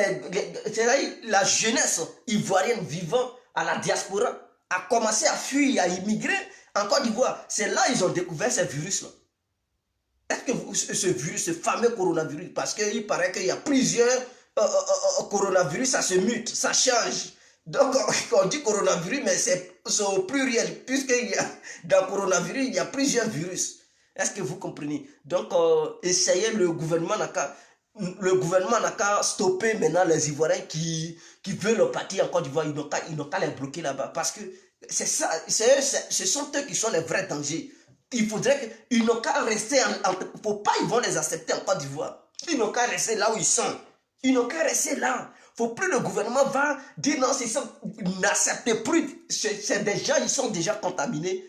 la jeunesse ivoirienne vivant à la diaspora a commencé à fuir, à immigrer en Côte d'Ivoire. C'est là qu'ils ont découvert ce virus-là. Est-ce que ce virus, ce fameux coronavirus, parce qu'il paraît qu'il y a plusieurs coronavirus, ça se mute, ça change. Donc, on dit coronavirus, mais c'est au pluriel, puisqu'il y a, dans coronavirus, il y a plusieurs virus. Est-ce que vous comprenez? Donc, essayez, le gouvernement n'a qu'à stopper maintenant les Ivoiriens qui veulent partir en Côte d'Ivoire, ils n'ont qu'à les bloquer là-bas. Parce que c'est ça, ce sont eux qui sont les vrais dangers. Il faudrait qu'ils n'ont qu'à rester, faut pas ils vont les accepter en Côte d'Ivoire. Ils n'ont qu'à rester là où ils sont. Ils n'ont qu'à rester là. Faut plus le gouvernement va dire non, n'acceptez plus. C'est des gens, ils sont déjà contaminés.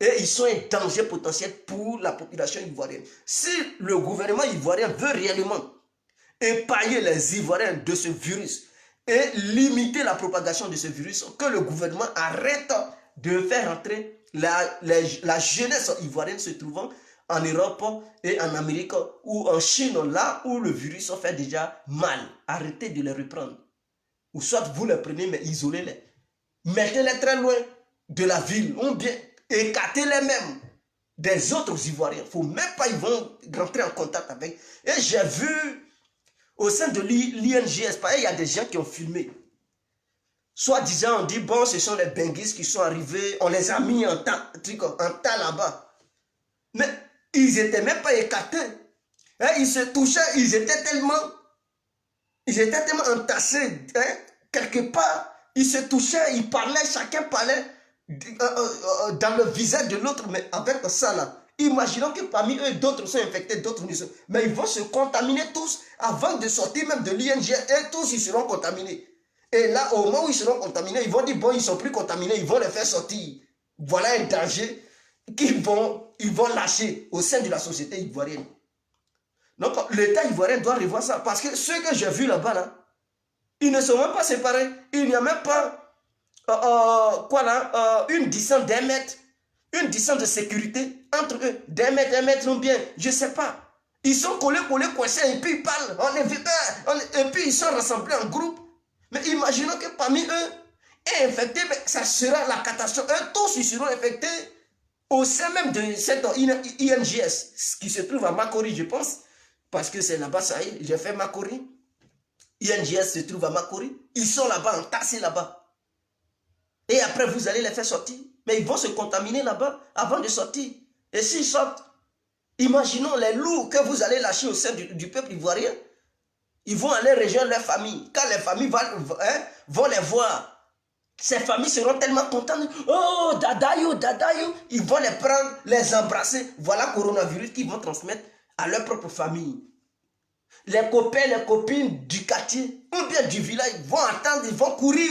Et ils sont un danger potentiel pour la population ivoirienne. Si le gouvernement ivoirien veut réellement épargner les Ivoiriens de ce virus et limiter la propagation de ce virus, que le gouvernement arrête de faire entrer la jeunesse ivoirienne se trouvant en Europe et en Amérique ou en Chine, là où le virus fait déjà mal. Arrêtez de les reprendre. Ou soit vous les prenez, mais isolez-les. Mettez-les très loin de la ville, ou bien écartez-les même des autres Ivoiriens. Il ne faut même pas, ils vont rentrer en contact avec. Et j'ai vu Au sein de l'INGS, il y a des gens qui ont filmé. Soit disant, on dit, bon, ce sont les benguistes qui sont arrivés, on les a mis en tas là-bas. Mais ils n'étaient même pas écartés. Hein, ils se touchaient, ils étaient tellement entassés. Hein, quelque part, ils se touchaient, ils parlaient, chacun parlait dans le visage de l'autre, mais avec ça là. Imaginons que parmi eux, d'autres sont infectés, d'autres ne sont. Mais ils vont se contaminer tous avant de sortir même de l'ING. Et tous, ils seront contaminés. Et là, au moment où ils seront contaminés, ils vont dire, bon, ils ne sont plus contaminés, ils vont les faire sortir. Voilà un danger qu'ils vont lâcher au sein de la société ivoirienne. Donc, l'État ivoirien doit revoir ça. Parce que ceux que j'ai vus là-bas, là, ils ne sont même pas séparés. Il n'y a même pas une distance d'1 mètre. Une distance de sécurité entre eux. D'1 mètre ou bien, je ne sais pas. Ils sont collés, coincés, et puis ils parlent. Et puis ils sont rassemblés en groupe. Mais imaginons que parmi eux, infectés, ça sera la catastrophe. Eux tous, ils seront infectés au sein même de cette INGS, qui se trouve à Makori, je pense. Parce que c'est là-bas, ça y est, j'ai fait Makori. INGS se trouve à Makori. Ils sont là-bas, entassés là-bas. Et après, vous allez les faire sortir. Mais ils vont se contaminer là-bas avant de sortir. Et s'ils sortent, imaginons les loups que vous allez lâcher au sein du peuple ivoirien. Ils vont aller rejoindre leur famille. Quand les familles vont les voir, ces familles seront tellement contentes. Oh, dadayo, dadayo. Ils vont les prendre, les embrasser. Voilà le coronavirus qu'ils vont transmettre à leur propre famille. Les copains, les copines du quartier ou bien du village vont attendre, ils vont courir.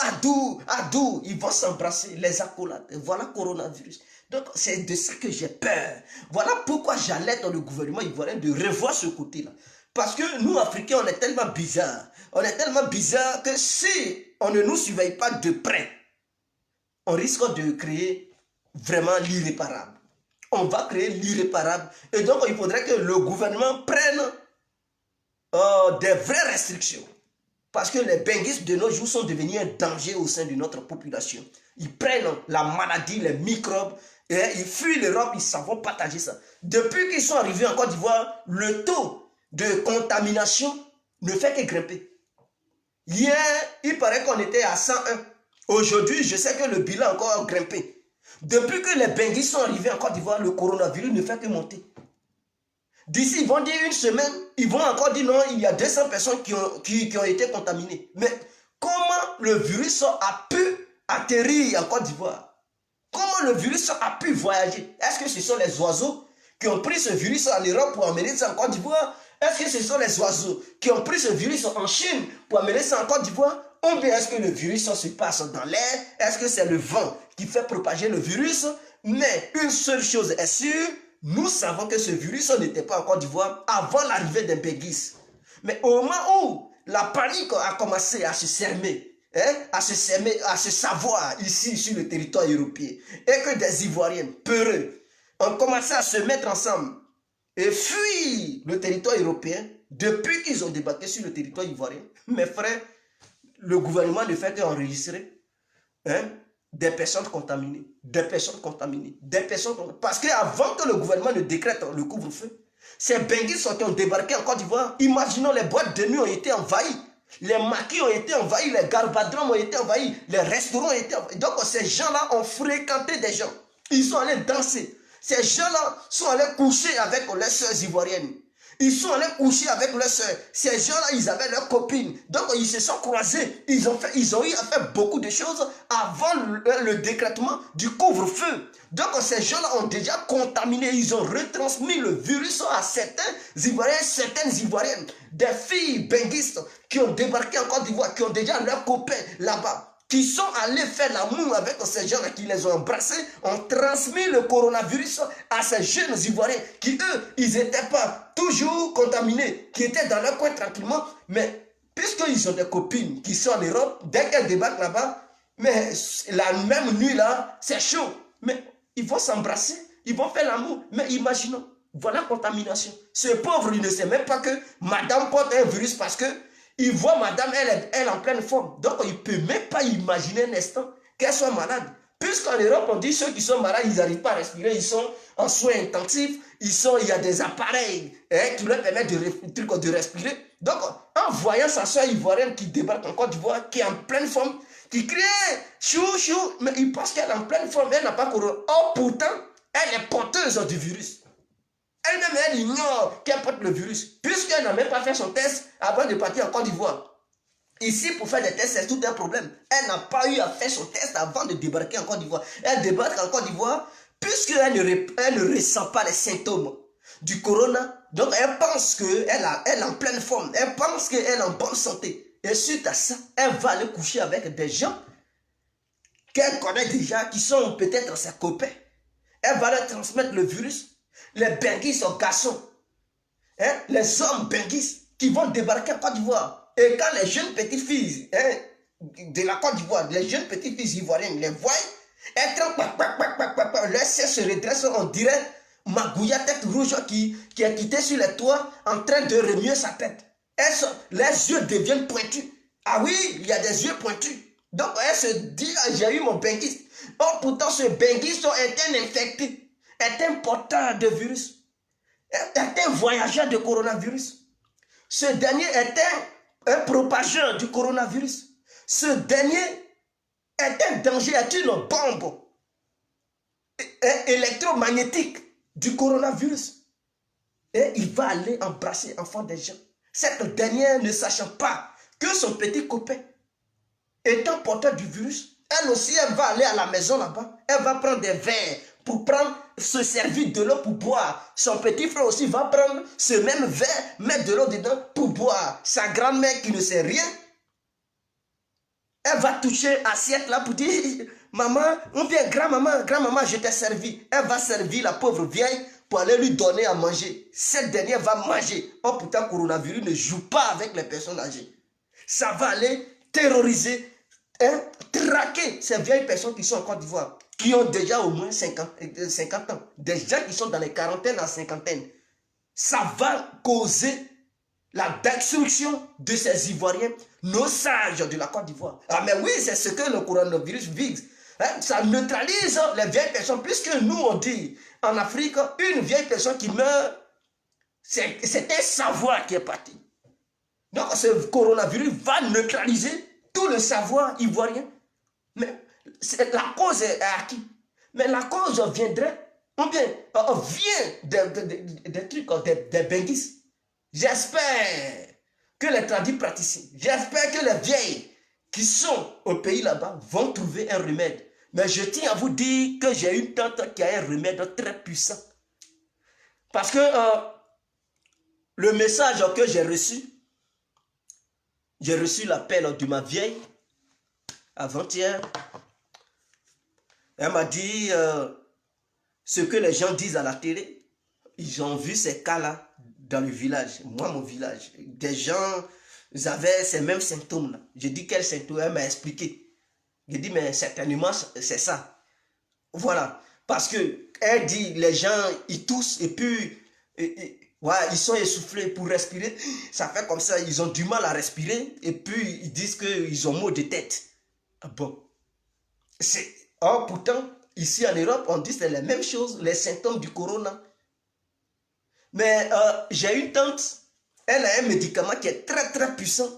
Adou, adou. Ils vont s'embrasser, les accolades. Voilà le coronavirus. Donc, c'est de ça que j'ai peur. Voilà pourquoi j'alerte dans le gouvernement ivoirien de revoir ce côté-là. Parce que nous, Africains, on est tellement bizarres. On est tellement bizarres que si on ne nous surveille pas de près, on risque de créer vraiment l'irréparable. On va créer l'irréparable. Et donc, il faudrait que le gouvernement prenne des vraies restrictions. Parce que les benguistes de nos jours sont devenus un danger au sein de notre population. Ils prennent la maladie, les microbes, et ils fuient l'Europe, ils savent partager ça. Depuis qu'ils sont arrivés en Côte d'Ivoire, le taux de contamination ne fait que grimper. Hier, il paraît qu'on était à 101. Aujourd'hui, je sais que le bilan a encore grimpé. Depuis que les benguistes sont arrivés en Côte d'Ivoire, le coronavirus ne fait que monter. D'ici, ils vont dire une semaine, ils vont encore dire non, il y a 200 personnes qui ont été contaminées. Mais comment le virus a pu atterrir en Côte d'Ivoire? Comment le virus a pu voyager? Est-ce que ce sont les oiseaux qui ont pris ce virus en Europe pour amener ça en Côte d'Ivoire? Est-ce que ce sont les oiseaux qui ont pris ce virus en Chine pour amener ça en Côte d'Ivoire? Ou bien est-ce que le virus se passe dans l'air? Est-ce que c'est le vent qui fait propager le virus? Mais une seule chose est sûre, nous savons que ce virus n'était pas en Côte d'Ivoire avant l'arrivée des benguistes. Mais au moment où la panique a commencé à se sermer, à se savoir ici sur le territoire européen, et que des Ivoiriens peureux ont commencé à se mettre ensemble et fuir le territoire européen, depuis qu'ils ont débarqué sur le territoire ivoirien, mes frères, le gouvernement ne fait qu'enregistrer des personnes contaminées, Parce qu'avant que le gouvernement ne décrète le couvre-feu, ces benguistes qui ont débarqué en Côte d'Ivoire, imaginons les boîtes de nuit ont été envahies, les maquis ont été envahis, les garbadromes ont été envahis, les restaurants ont été envahis. Donc ces gens-là ont fréquenté des gens, ils sont allés danser. Ces gens-là sont allés coucher avec les sœurs ivoiriennes. Ils sont allés coucher avec leurs sœurs. Ces gens-là, ils avaient leurs copines. Donc, ils se sont croisés. Ils ont eu à faire beaucoup de choses avant le décrétement du couvre-feu. Donc, ces gens-là ont déjà contaminé. Ils ont retransmis le virus à certains Ivoiriens, certaines Ivoiriennes. Des filles benguistes qui ont débarqué en Côte d'Ivoire, qui ont déjà leurs copains là-bas, qui sont allés faire l'amour avec ces gens-là, qui les ont embrassés, ont transmis le coronavirus à ces jeunes Ivoiriens qui, eux, ils n'étaient pas toujours contaminés, qui étaient dans leur coin tranquillement, mais puisqu'ils ont des copines qui sont en Europe, dès qu'elles débarquent là-bas, mais la même nuit là, c'est chaud, mais ils vont s'embrasser, ils vont faire l'amour, mais imaginons, voilà la contamination. Ce pauvre, il ne sait même pas que madame porte un virus parce que il voit madame, elle en pleine forme. Donc, il ne peut même pas imaginer un instant qu'elle soit malade. Puisqu'en Europe, on dit ceux qui sont malades, ils n'arrivent pas à respirer, ils sont en soins intensifs, il y a des appareils qui leur permettent de respirer. Donc, en voyant sa soeur ivoirienne qui débarque en Côte d'Ivoire, qui est en pleine forme, qui crie chou, chou, mais il pense qu'elle est en pleine forme, elle n'a pas corona. Or, pourtant, elle est porteuse du virus. Elle-même, elle ignore qu'elle porte le virus, puisqu'elle n'a même pas fait son test avant de partir en Côte d'Ivoire. Ici, pour faire des tests, c'est tout un problème. Elle n'a pas eu à faire son test avant de débarquer en Côte d'Ivoire. Elle débarque en Côte d'Ivoire, puisqu'elle ne ressent pas les symptômes du corona. Donc, elle pense qu'elle est en pleine forme. Elle pense qu'elle est en bonne santé. Et suite à ça, elle va aller coucher avec des gens qu'elle connaît déjà, qui sont peut-être ses copains. Elle va leur transmettre le virus. Les benguis aux garçons, les hommes benguis qui vont débarquer en Côte d'Ivoire. Et quand les jeunes petites filles de la Côte d'Ivoire, les jeunes petites filles ivoiriennes les voient, elles tremblent, leur ciel se redresse, on dirait Magouya tête rouge qui est quitté sur les toits en train de remuer sa tête. Les yeux deviennent pointus. Ah oui, il y a des yeux pointus. Donc elle se dit, ah, j'ai eu mon benguiste. Or pourtant ce benguiste est un infecté, est un porteur de virus, est un voyageur de coronavirus. Ce dernier est un propageur du coronavirus. Ce dernier est un danger, est une bombe électromagnétique du coronavirus. Et il va aller embrasser enfant des gens. Cette dernière, ne sachant pas que son petit copain étant porteur du virus, elle aussi, elle va aller à la maison là-bas. Elle va prendre des verres pour se servir de l'eau pour boire. Son petit frère aussi va prendre ce même verre, mettre de l'eau dedans pour boire. Sa grand-mère qui ne sait rien, elle va toucher l'assiette là pour dire, maman, on vient, grand-maman, je t'ai servi. Elle va servir la pauvre vieille pour aller lui donner à manger. Cette dernière va manger. Oh putain, coronavirus ne joue pas avec les personnes âgées. Ça va aller terroriser, traquer ces vieilles personnes qui sont en Côte d'Ivoire, qui ont déjà au moins 50 ans, des gens qui sont dans les quarantaines à cinquantaine. Ça va causer la destruction de ces Ivoiriens, nos sages de la Côte d'Ivoire. Ah mais oui, c'est ce que le coronavirus vise. Ça neutralise les vieilles personnes, puisque nous on dit, en Afrique, une vieille personne qui meurt, c'est un savoir qui est parti. Donc ce coronavirus va neutraliser tout le savoir ivoirien. Mais la cause est à qui? Mais la cause viendrait, ou bien vient des trucs, des benguis. J'espère que les tradis praticiens, j'espère que les vieilles qui sont au pays là-bas vont trouver un remède. Mais je tiens à vous dire que j'ai une tante qui a un remède très puissant. Parce que le message que j'ai reçu l'appel de ma vieille avant-hier. Elle m'a dit ce que les gens disent à la télé. Ils ont vu ces cas-là dans le village. Moi, mon village. Des gens avaient ces mêmes symptômes-là. J'ai dit quels symptômes? Elle m'a expliqué. J'ai dit, mais certainement, c'est ça. Voilà. Parce que elle dit, les gens, ils toussent et puis... ouais, ils sont essoufflés pour respirer. Ça fait comme ça, ils ont du mal à respirer. Et puis, ils disent qu'ils ont maux de tête. Ah bon. Or, pourtant, ici en Europe, on dit que c'est la même chose, les symptômes du corona. Mais j'ai une tante, elle a un médicament qui est très très puissant.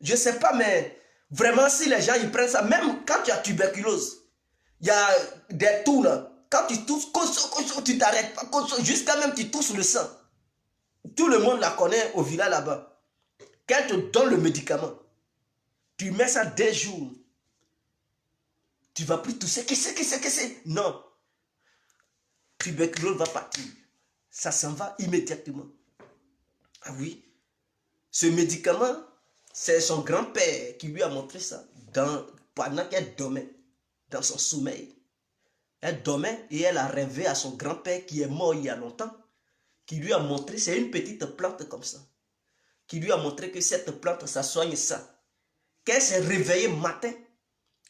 Je ne sais pas, mais vraiment, si les gens ils prennent ça, même quand tu as tuberculose, il y a des toux là. Quand tu tousses, tu t'arrêtes pas, jusqu'à même tu tousses le sang. Tout le monde la connaît au village là-bas. Quand elle te donne le médicament, tu mets ça 2 jours. Tu ne vas plus tousser. Qu'est-ce que c'est? Non. Tuberculose va partir. Ça s'en va immédiatement. Ah oui. Ce médicament, c'est son grand-père qui lui a montré ça pendant qu'elle dormait, dans son sommeil. Elle dormait et elle a rêvé à son grand-père qui est mort il y a longtemps, qui lui a montré, c'est une petite plante comme ça, qui lui a montré que cette plante, ça soigne ça. Quand elle s'est réveillée matin,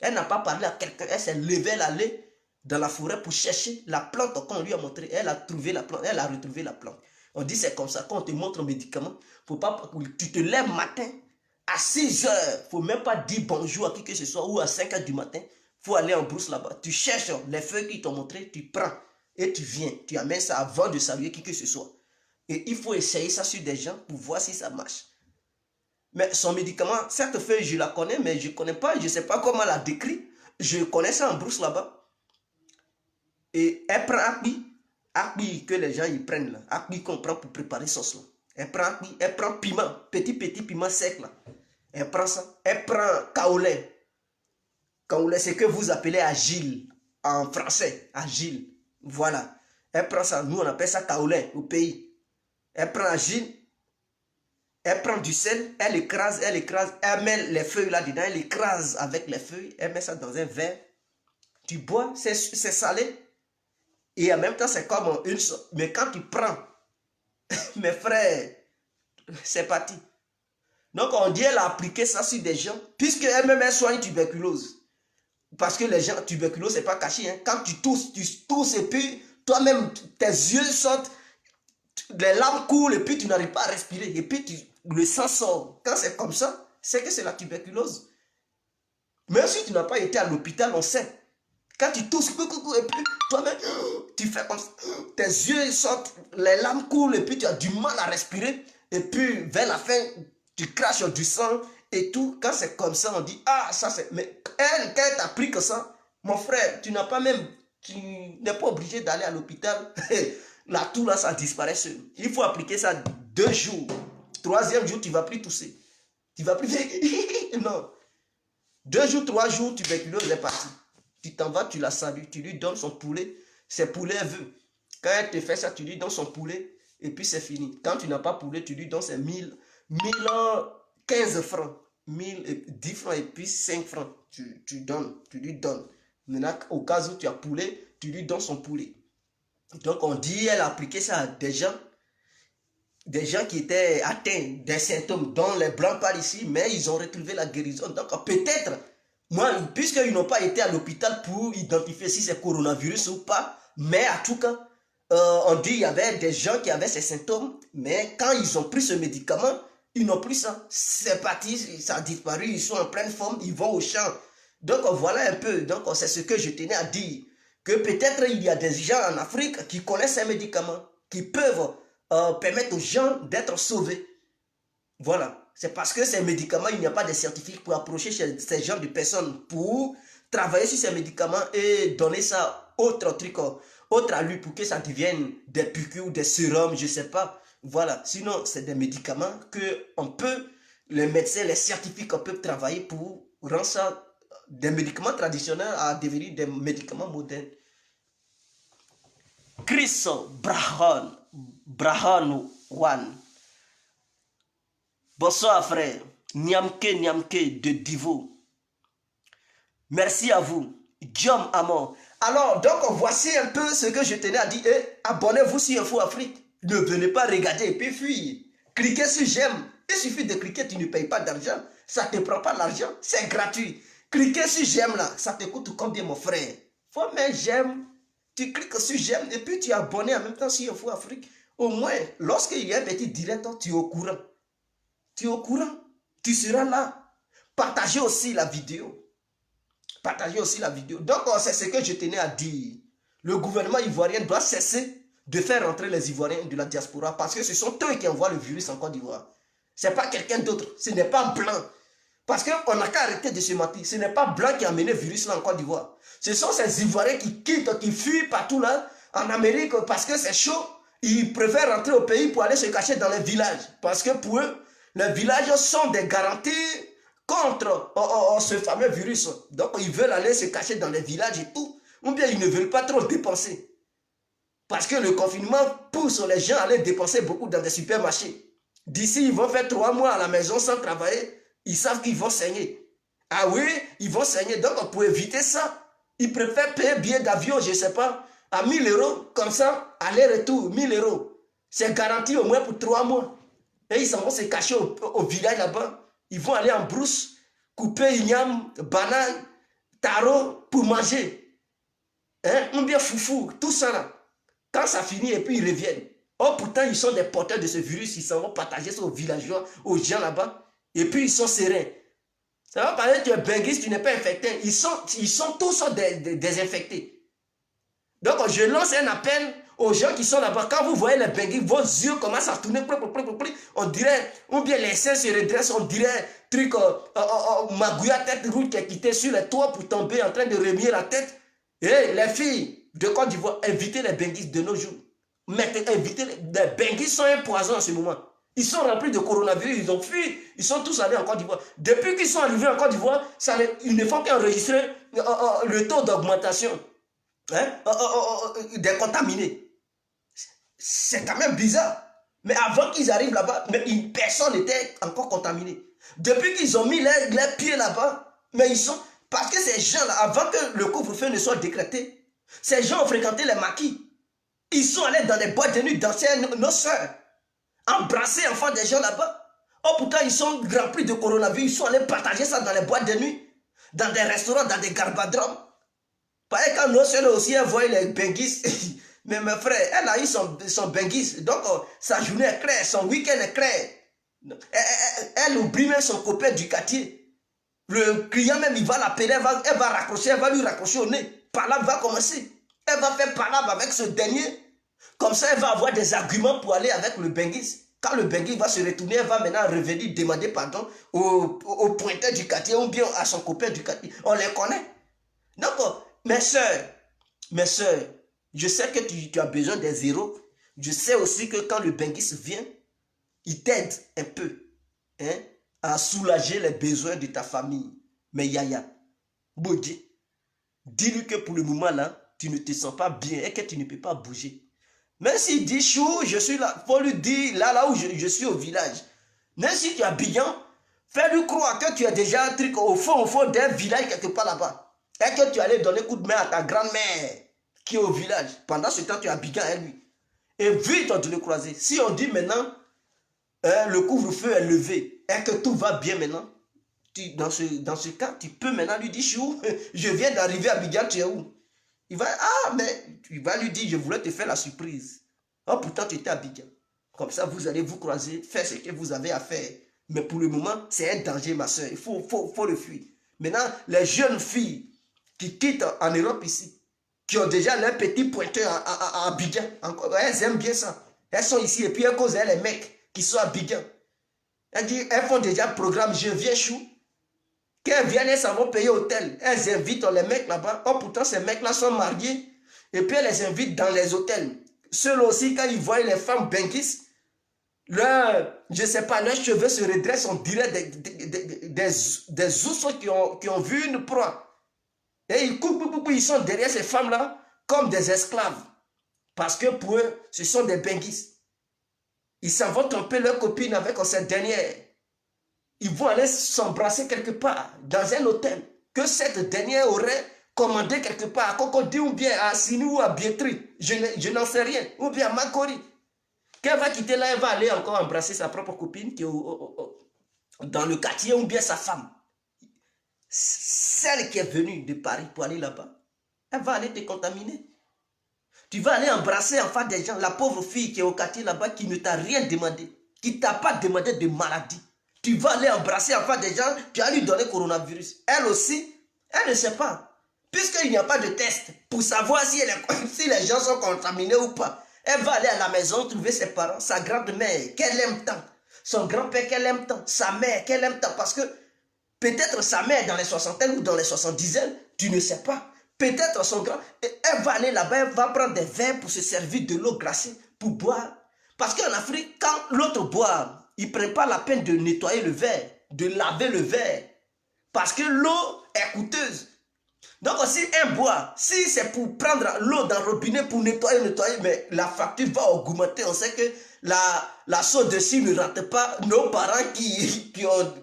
elle n'a pas parlé à quelqu'un, elle s'est levée, elle allait dans la forêt pour chercher la plante qu'on lui a montré. Elle a trouvé la plante, elle a retrouvé la plante. On dit c'est comme ça, quand on te montre un médicament, faut pas, tu te lèves matin, à 6 heures, il ne faut même pas dire bonjour à qui que ce soit, ou à 5 heures du matin, il faut aller en brousse là-bas. Tu cherches les feuilles qu'ils t'ont montré, tu prends et tu viens. Tu amènes ça avant de saluer qui que ce soit. Et il faut essayer ça sur des gens pour voir si ça marche. Mais son médicament, cette feuille, je la connais, mais je ne connais pas, je ne sais pas comment la décrit. Je connais ça en brousse là-bas. Et elle prend Akbi que les gens ils prennent là. Akbi qu'on prend pour préparer sauce là. Elle prend Akbi, elle prend piment, petit piment sec là. Elle prend ça. Elle prend kaolin. Kaolin, c'est que vous appelez agile en français. Agile. Voilà. Elle prend ça. Nous on appelle ça kaolin au pays. Elle prend agile. Elle prend du sel, elle écrase, elle met les feuilles là-dedans, elle écrase avec les feuilles, elle met ça dans un verre. Tu bois, c'est salé. Et en même temps, c'est comme une... Mais quand tu prends, mes frères, c'est parti. Donc, on dit elle a appliqué ça sur des gens, puisque elle-même, elle soigne tuberculose. Parce que les gens, tuberculose, c'est pas caché. Hein. Quand tu tousses et puis toi-même, tes yeux sortent, les larmes coulent et puis tu n'arrives pas à respirer. Et puis le sang sort. Quand c'est comme ça, c'est que c'est la tuberculose. Même si tu n'as pas été à l'hôpital, on sait. Quand tu tousses, et puis toi-même, tu fais comme ça. Tes yeux sortent, les larmes coulent et puis tu as du mal à respirer. Et puis vers la fin, tu craches du sang et tout. Quand c'est comme ça, on dit, ah, ça c'est... Mais elle, quand elle t'a pris que ça, mon frère, tu n'as pas même... Tu n'es pas obligé d'aller à l'hôpital. La toux là, ça disparaît seul. Il faut appliquer ça 2 jours. 3e jour, tu ne vas plus tousser. Tu ne vas plus faire... Non. 2 jours, 3 jours, tuberculose est parti. Tu t'en vas, tu la salues, tu lui donnes son poulet. Ses poulets veut. Quand elle te fait ça, tu lui donnes son poulet et puis c'est fini. Quand tu n'as pas poulet, tu lui donnes ses 15 francs. 10 francs et puis 5 francs. Tu lui donnes. Maintenant, au cas où tu as poulet, tu lui donnes son poulet. Donc on dit, elle a appliqué ça à des gens qui étaient atteints des symptômes dont les blancs parlent ici, mais ils ont retrouvé la guérison. Donc peut-être, moi, puisqu'ils n'ont pas été à l'hôpital pour identifier si c'est coronavirus ou pas, mais en tout cas, on dit qu'il y avait des gens qui avaient ces symptômes, mais quand ils ont pris ce médicament, ils n'ont plus ça. C'est parti, ça a disparu, ils sont en pleine forme, ils vont au champ. Donc voilà un peu, donc c'est ce que je tenais à dire. Que peut-être il y a des gens en Afrique qui connaissent ces médicaments, qui peuvent permettre aux gens d'être sauvés. Voilà. C'est parce que ces médicaments, il n'y a pas de scientifiques pour approcher ces genres de personnes pour travailler sur ces médicaments et donner ça autre truc, autre à lui pour que ça devienne des piqûres, des sérums, je ne sais pas. Voilà. Sinon, c'est des médicaments que on peut, les médecins, les scientifiques peuvent travailler pour rendre ça des médicaments traditionnels à devenir des médicaments modernes. Chris Brahan One. Bonsoir frère. Niamke de Divo. Merci à vous. Diom Amor. Alors, donc voici un peu ce que je tenais à dire. Abonnez-vous sur Info Afrique. Ne venez pas regarder et puis fuir. Cliquez sur j'aime. Il suffit de cliquer, tu ne payes pas d'argent. Ça ne te prend pas l'argent, c'est gratuit. Cliquez sur j'aime là, ça te coûte combien mon frère? Faut mettre j'aime, tu cliques sur j'aime et puis tu es abonné en même temps sur Info Afrique. Au moins, lorsqu'il y a un petit direct, tu es au courant. Tu es au courant, tu seras là. Partagez aussi la vidéo. Partagez aussi la vidéo. Donc, c'est ce que je tenais à dire. Le gouvernement ivoirien doit cesser de faire rentrer les Ivoiriens de la diaspora parce que ce sont eux qui envoient le virus en Côte d'Ivoire. Ce n'est pas quelqu'un d'autre. Ce n'est pas blanc. Parce qu'on n'a qu'à arrêter de se mentir. Ce n'est pas blanc qui a amené le virus là en Côte d'Ivoire. Ce sont ces Ivoiriens qui quittent, qui fuient partout là, en Amérique, parce que c'est chaud. Ils préfèrent rentrer au pays pour aller se cacher dans les villages. Parce que pour eux, les villages sont des garanties contre ce fameux virus. Donc ils veulent aller se cacher dans les villages et tout. Ou bien ils ne veulent pas trop dépenser. Parce que le confinement pousse les gens à aller dépenser beaucoup dans des supermarchés. D'ici, ils vont faire 3 mois à la maison sans travailler. Ils savent qu'ils vont saigner. Ah oui, ils vont saigner. Donc, pour éviter ça, ils préfèrent payer billet d'avion, je ne sais pas, à 1 000 €, comme ça, aller-retour, 1 000 €. C'est garanti au moins pour 3 mois. Et ils s'en vont se cacher au village là-bas. Ils vont aller en brousse, couper igname, banane, taro pour manger. Hein? Ou bien foufou, tout ça là. Quand ça finit et puis ils reviennent. Oh, pourtant, ils sont des porteurs de ce virus. Ils s'en vont partager ça aux villageois, aux gens là-bas. Et puis, ils sont sereins. Ça va parler que tu es benguiste, tu n'es pas infecté. Ils sont tous désinfectés. Donc, je lance un appel aux gens qui sont là-bas. Quand vous voyez les benguistes, vos yeux commencent à tourner. On dirait, ou bien les seins se redressent, on dirait, truc, magouilla tête rouge qui est quitté sur les toits pour tomber en train de remuer la tête. Et les filles de Côte d'Ivoire, évitez les benguistes de nos jours. Évitez les benguistes sont un poison en ce moment. Ils sont remplis de coronavirus, ils ont fui, ils sont tous allés en Côte d'Ivoire. Depuis qu'ils sont arrivés en Côte d'Ivoire, ils ne font qu'enregistrer le taux d'augmentation des contaminés. C'est quand même bizarre. Mais avant qu'ils arrivent là-bas, personne n'était encore contaminé. Depuis qu'ils ont mis les pieds là-bas, mais ils sont... Parce que ces gens-là, avant que le couvre-feu ne soit décrété, ces gens ont fréquenté les maquis. Ils sont allés dans des boîtes de nuit, danser nos soeurs, embrasser enfants des gens là-bas. Oh, pourtant, ils sont remplis de coronavirus. Ils sont allés partager ça dans les boîtes de nuit, dans des restaurants, dans des garbadromes. Parce que quand nos soeurs aussi, elles voient les benguistes, mais mes frères, elle a eu son benguiste. Donc, sa journée est claire, son week-end est clair. Elle oublie même son copain du quartier. Le client même, il va l'appeler, elle va raccrocher, elle va lui raccrocher au nez. Palabre va commencer. Elle va faire palabre avec ce dernier. Comme ça, elle va avoir des arguments pour aller avec le benguiste. Quand le benguiste va se retourner, elle va maintenant revenir demander pardon au pointeur du quartier ou bien à son copain du quartier. On les connaît. Donc, mes soeurs, je sais que tu as besoin des zéros. Je sais aussi que quand le benguiste vient, il t'aide un peu à soulager les besoins de ta famille. Mais Yaya, Bodji, dis-lui que pour le moment là, tu ne te sens pas bien et que tu ne peux pas bouger. Même s'il dit chou, je suis là, il faut lui dire là où je suis au village. Même si tu es Abidjan, fais-lui croire que tu es déjà un truc au fond d'un village quelque part là-bas. Et que tu allais donner coup de main à ta grand-mère qui est au village. Pendant ce temps, tu es Abidjan et lui. Et vite, on te le croiser. Si on dit maintenant, le couvre-feu est levé et que tout va bien maintenant, dans ce cas, tu peux maintenant lui dire, chou, je viens d'arriver à Abidjan, tu es où? Il va, mais tu vas lui dire, je voulais te faire la surprise. Oh, pourtant, tu étais à Abidjan. Comme ça, vous allez vous croiser, faire ce que vous avez à faire. Mais pour le moment, c'est un danger, ma soeur. Il faut le fuir. Maintenant, les jeunes filles qui quittent en Europe ici, qui ont déjà leur petit pointeur à Abidjan, elles aiment bien ça. Elles sont ici et puis elles causent les mecs qui sont à Abidjan. Elles font déjà le programme, je viens chou. Qu'elles viennent, elles s'en vont payer hôtel. Elles invitent les mecs là-bas. Oh, pourtant, ces mecs-là sont mariés. Et puis, elles les invitent dans les hôtels. Ceux aussi, quand ils voient les femmes benguistes, je ne sais pas, leurs cheveux se redressent, on dirait des ours qui ont vu une proie. Et ils sont derrière ces femmes-là comme des esclaves. Parce que pour eux, ce sont des benguistes. Ils s'en vont tromper leur copine avec cette dernière. Ils vont aller s'embrasser quelque part dans un hôtel que cette dernière aurait commandé quelque part à Cocody ou bien à Sinou ou à Bietri. Je n'en sais rien. Ou bien à Makori. Qu'elle va quitter là, elle va aller encore embrasser sa propre copine qui est dans le quartier ou bien sa femme. Celle qui est venue de Paris pour aller là-bas, elle va aller te contaminer. Tu vas aller embrasser en face des gens, la pauvre fille qui est au quartier là-bas qui ne t'a rien demandé, qui ne t'a pas demandé de maladie. Tu vas aller embrasser en face des gens, tu vas lui donner coronavirus. Elle aussi, elle ne sait pas. Puisqu'il n'y a pas de test pour savoir si les gens sont contaminés ou pas. Elle va aller à la maison trouver ses parents, sa grand-mère qu'elle aime tant, son grand-père qu'elle aime tant, sa mère qu'elle aime tant. Parce que peut-être sa mère dans les soixantaines ou dans les 70aines, tu ne sais pas. Peut-être son grand... Elle va aller là-bas, elle va prendre des verres pour se servir de l'eau glacée, pour boire. Parce qu'en Afrique, quand l'autre boit, il ne prend pas la peine de nettoyer le verre, de laver le verre. Parce que l'eau est coûteuse. Donc si un boit, si c'est pour prendre l'eau dans le robinet pour nettoyer, mais la facture va augmenter. On sait que la sauce dessus ne rentre pas. Nos parents qui ont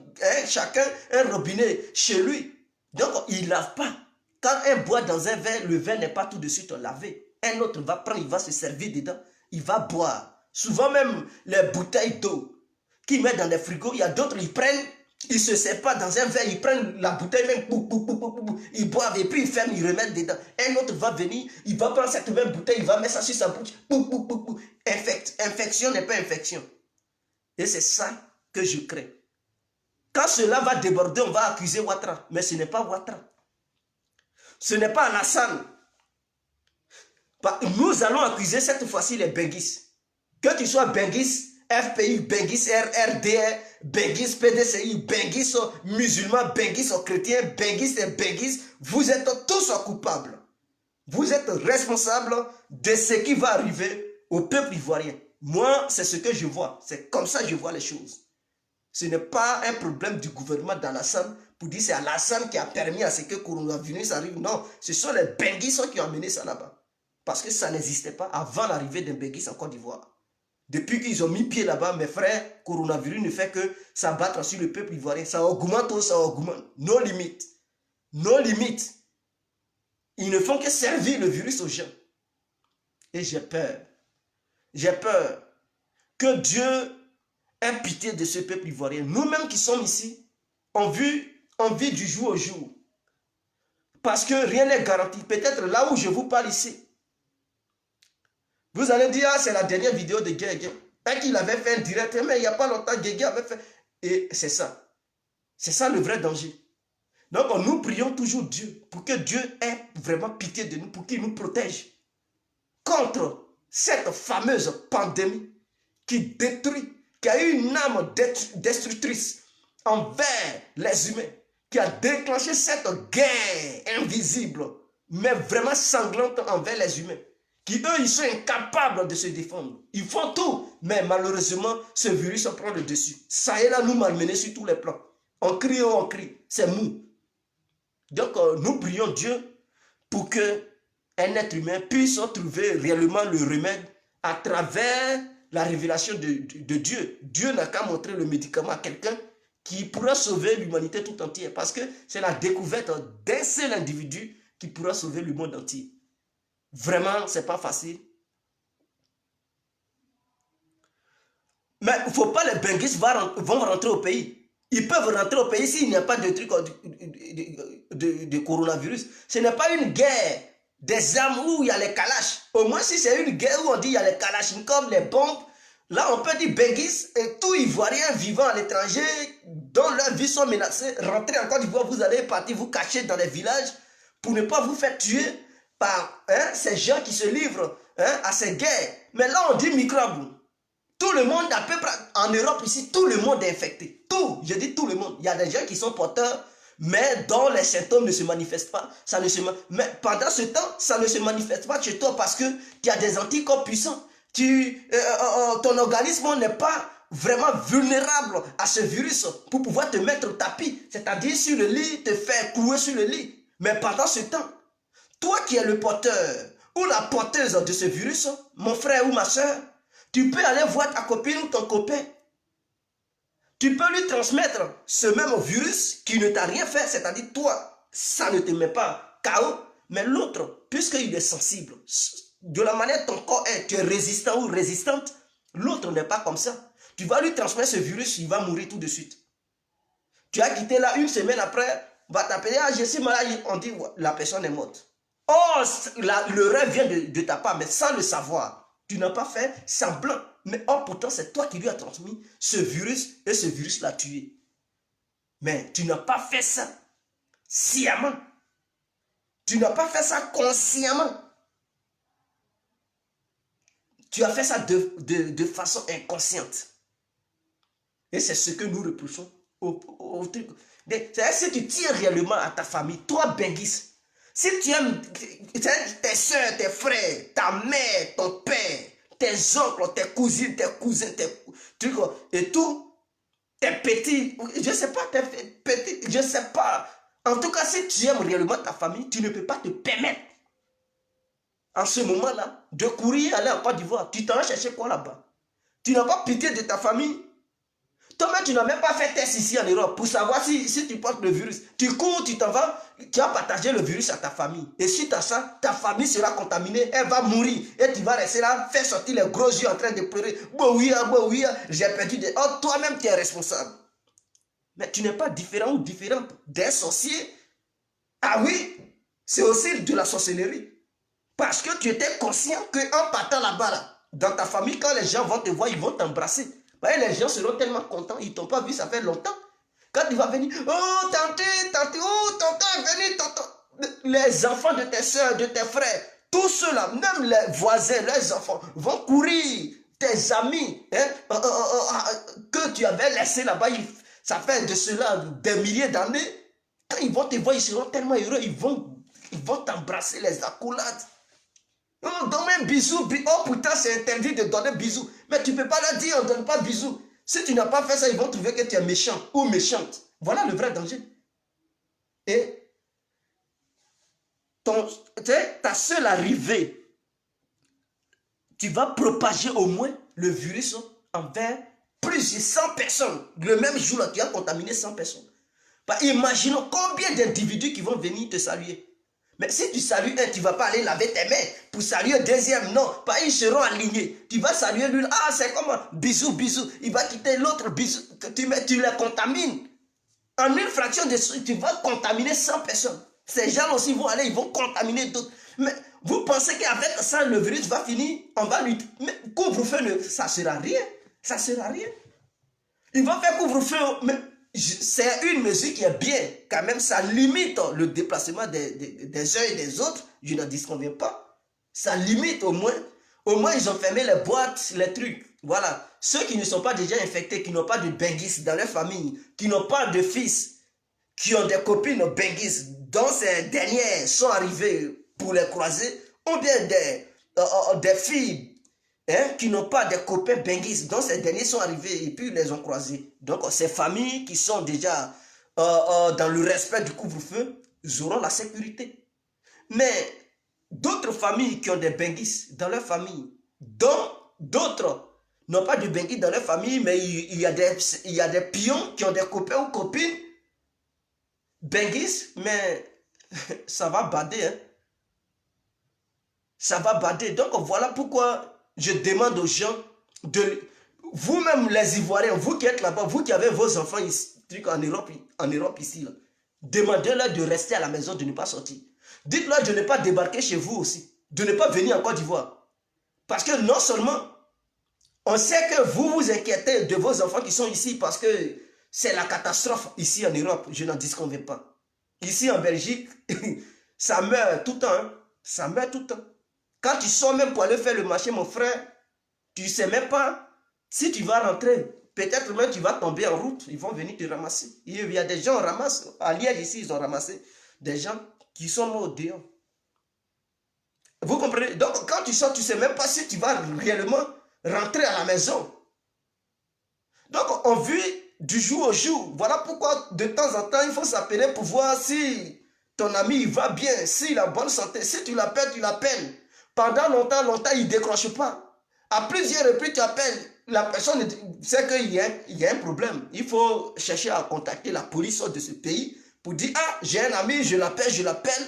chacun un robinet chez lui. Donc il ne lave pas. Quand un boit dans un verre, le verre n'est pas tout de suite lavé. Un autre va prendre, il va se servir dedans, il va boire. Souvent même les bouteilles d'eau qu'ils mettent dans les frigos, il y a d'autres, ils prennent, ils ne se servent pas dans un verre, ils prennent la bouteille même, ils boivent et puis ils ferment, ils remettent dedans. Un autre va venir, il va prendre cette même bouteille, il va mettre ça sur sa bouche, infection n'est pas infection. Et c'est ça que je crains. Quand cela va déborder, on va accuser Ouattara. Mais ce n'est pas Ouattara. Ce n'est pas Alassane. Nous allons accuser cette fois-ci les Benguis. Que tu sois Benguis, FPI, Benguis, RRDR, Benguis, PDCI, Benguis, musulmans, Benguis, chrétiens, Benguis et Benguis, vous êtes tous coupables. Vous êtes responsables de ce qui va arriver au peuple ivoirien. Moi, c'est ce que je vois. C'est comme ça que je vois les choses. Ce n'est pas un problème du gouvernement d'Alassane pour dire c'est Alassane qui a permis à ce que le coronavirus arrive. Non, ce sont les Benguis qui ont amené ça là-bas. Parce que ça n'existait pas avant l'arrivée des Benguis en Côte d'Ivoire. Depuis qu'ils ont mis pied là-bas, mes frères, coronavirus ne fait que s'abattre sur le peuple ivoirien. Ça augmente, ça augmente. Nos limites. Nos limites. Ils ne font que servir le virus aux gens. Et j'ai peur. J'ai peur que Dieu ait pitié de ce peuple ivoirien. Nous-mêmes qui sommes ici, on vit du jour au jour. Parce que rien n'est garanti. Peut-être là où je vous parle ici, vous allez dire, ah, c'est la dernière vidéo de Guégué. Et qu'il avait fait un direct, mais il n'y a pas longtemps, Guégué avait fait. Et c'est ça. C'est ça le vrai danger. Donc nous prions toujours Dieu pour que Dieu ait vraiment pitié de nous, pour qu'il nous protège contre cette fameuse pandémie qui détruit, qui a eu une âme destructrice envers les humains, qui a déclenché cette guerre invisible, mais vraiment sanglante envers les humains, qui eux, ils sont incapables de se défendre. Ils font tout, mais malheureusement, ce virus prend le dessus. Ça est là, nous malmener sur tous les plans. On crie, on crie, c'est mou. Donc, nous prions Dieu pour que un être humain puisse trouver réellement le remède à travers la révélation de Dieu. Dieu n'a qu'à montrer le médicament à quelqu'un qui pourra sauver l'humanité tout entière. Parce que c'est la découverte d'un seul individu qui pourra sauver le monde entier. Vraiment, ce n'est pas facile. Mais il ne faut pas les Benguis vont rentrer au pays. Ils peuvent rentrer au pays s'il n'y a pas de truc de coronavirus. Ce n'est pas une guerre des armes où il y a les kalash. Au moins, si c'est une guerre où on dit il y a les kalachnikovs, les bombes, là on peut dire Benguis et tout Ivoirien vivant à l'étranger, dont leurs vies sont menacées, rentrez en Côte d'Ivoire, vous allez partir vous cacher dans les villages pour ne pas vous faire tuer par ces gens qui se livrent à ces guerres. Mais là on dit microbe. Tout le monde, à peu près, en Europe ici, tout le monde est infecté. Tout, je dis tout le monde. Il y a des gens qui sont porteurs, mais dont les symptômes ne se manifestent pas. Mais pendant ce temps, ça ne se manifeste pas chez toi parce que tu as des anticorps puissants. Ton organisme n'est pas vraiment vulnérable à ce virus pour pouvoir te mettre au tapis. C'est-à-dire sur le lit, te faire clouer sur le lit. Mais pendant ce temps, toi qui es le porteur ou la porteuse de ce virus, mon frère ou ma soeur, tu peux aller voir ta copine ou ton copain. Tu peux lui transmettre ce même virus qui ne t'a rien fait. C'est-à-dire, toi, ça ne te met pas KO. Mais l'autre, puisqu'il est sensible, de la manière dont ton corps est, tu es résistant ou résistante, l'autre n'est pas comme ça. Tu vas lui transmettre ce virus, il va mourir tout de suite. Tu as quitté là, une semaine après, on va t'appeler, ah, je suis malade, on dit, la personne est morte. Oh, le rêve vient de ta part, mais sans le savoir. Tu n'as pas fait semblant. Mais oh, pourtant, c'est toi qui lui as transmis ce virus et ce virus l'a tué. Mais tu n'as pas fait ça sciemment. Tu n'as pas fait ça consciemment. Tu as fait ça de façon inconsciente. Et c'est ce que nous reprochons au truc. C'est-à-dire si tu tiens réellement à ta famille, toi, Benguis, si tu aimes tes soeurs, tes frères, ta mère, ton père, tes oncles, tes cousines, tes cousins, tes trucs et tout, tes petits, je ne sais pas, tes petits, je ne sais pas. En tout cas, si tu aimes réellement ta famille, tu ne peux pas te permettre, en ce moment-là, de courir aller en Côte d'Ivoire. Tu t'en vas chercher quoi là-bas? Tu n'as pas pitié de ta famille? Toi-même, tu n'as même pas fait test ici en Europe pour savoir si tu portes le virus. Tu cours, tu t'en vas, tu vas partager le virus à ta famille. Et suite à ça, ta famille sera contaminée, elle va mourir. Et tu vas rester là, faire sortir les gros yeux en train de pleurer. Oui, j'ai perdu des... Oh, toi-même, tu es responsable. Mais tu n'es pas différent ou différente d'un sorcier. Ah oui, c'est aussi de la sorcellerie. Parce que tu étais conscient qu'en partant là-bas, là, dans ta famille, quand les gens vont te voir, ils vont t'embrasser. Les gens seront tellement contents, ils ne t'ont pas vu, ça fait longtemps. Quand il va venir, oh, tante, oh, tonton est venu, tonton. Les enfants de tes soeurs, de tes frères, tous ceux-là, même les voisins, les enfants, vont courir. Tes amis, hein, que tu avais laissé là-bas, ça fait de cela des milliers d'années. Quand ils vont te voir, ils seront tellement heureux, ils vont t'embrasser les accolades. Oh, donne un bisou. Oh putain, c'est interdit de donner bisou. Mais tu ne peux pas leur dire, on ne donne pas bisou. Si tu n'as pas fait ça, ils vont trouver que tu es méchant ou méchante. Voilà le vrai danger. Et ta seule arrivée, tu vas propager au moins le virus envers plus de 100 personnes. Le même jour, là, tu as contaminé 100 personnes. Bah, imaginons combien d'individus qui vont venir te saluer. Mais si tu salues un, tu ne vas pas aller laver tes mains pour saluer un deuxième. Non, pas ils seront alignés. Tu vas saluer lui. Ah, c'est comme bisou, bisou. Il va quitter l'autre bisou. Tu les contamines. En une fraction de seconde, tu vas contaminer 100 personnes. Ces gens aussi vont aller, ils vont contaminer d'autres. Mais vous pensez qu'avec ça, le virus va finir? On va lui... Mais couvre-feu, ça ne sera rien. Ça ne sera rien. Il va faire couvre-feu, mais c'est une mesure qui est bien. Quand même, ça limite le déplacement des uns et des autres. Je n'en disconviens pas. Ça limite au moins. Au moins, ils ont fermé les boîtes, les trucs. Voilà. Ceux qui ne sont pas déjà infectés, qui n'ont pas de benguis dans leur famille, qui n'ont pas de fils, qui ont des copines benguis, dont ces dernières sont arrivées pour les croiser, ou bien des filles qui n'ont pas de copains benguis, dont ces derniers sont arrivés et puis les ont croisés. Donc, ces familles qui sont déjà dans le respect du couvre-feu, ils auront la sécurité. Mais d'autres familles qui ont des benguis dans leur famille, dont d'autres n'ont pas de benguis dans leur famille, mais il y a des pions qui ont des copains ou copines benguis, mais ça va bader. Hein? Ça va bader. Donc, voilà pourquoi je demande aux gens, vous-même les Ivoiriens, vous qui êtes là-bas, vous qui avez vos enfants ici, en Europe ici, demandez-leur de rester à la maison, de ne pas sortir. Dites-leur de ne pas débarquer chez vous aussi, de ne pas venir en Côte d'Ivoire. Parce que non seulement, on sait que vous vous inquiétez de vos enfants qui sont ici parce que c'est la catastrophe ici en Europe, je n'en disconviens pas. Ici en Belgique, ça meurt tout le temps, hein? Ça meurt tout le temps. Quand tu sors même pour aller faire le marché, mon frère, tu ne sais même pas si tu vas rentrer. Peut-être même tu vas tomber en route. Ils vont venir te ramasser. Il y a des gens qui ramassent. À Liège ici, ils ont ramassé des gens qui sont morts dehors. Vous comprenez? Donc quand tu sors, tu ne sais même pas si tu vas réellement rentrer à la maison. Donc on vit du jour au jour. Voilà pourquoi de temps en temps, il faut s'appeler pour voir si ton ami va bien, s'il a bonne santé. Si tu l'appelles, tu l'appelles. Pendant longtemps, il ne décroche pas. À plusieurs reprises, tu appelles, la personne sait qu'il y a un problème. Il faut chercher à contacter la police de ce pays pour dire, ah, j'ai un ami, je l'appelle.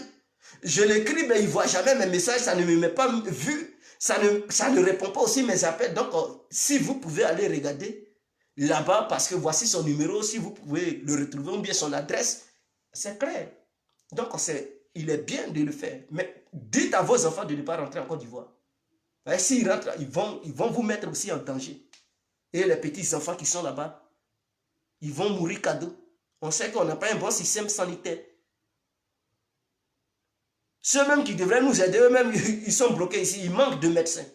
Je l'écris, mais il ne voit jamais mes messages, ça ne me met pas vu. Ça ne répond pas aussi mes appels. Donc, si vous pouvez aller regarder là-bas, parce que voici son numéro, si vous pouvez le retrouver, ou bien son adresse, c'est clair. Donc, il est bien de le faire. Mais dites à vos enfants de ne pas rentrer en Côte d'Ivoire. S'ils rentrent, ils vont vous mettre aussi en danger. Et les petits enfants qui sont là-bas, ils vont mourir cadeau. On sait qu'on n'a pas un bon système sanitaire. Ceux-mêmes qui devraient nous aider, eux-mêmes, ils sont bloqués ici. Il manque de médecins.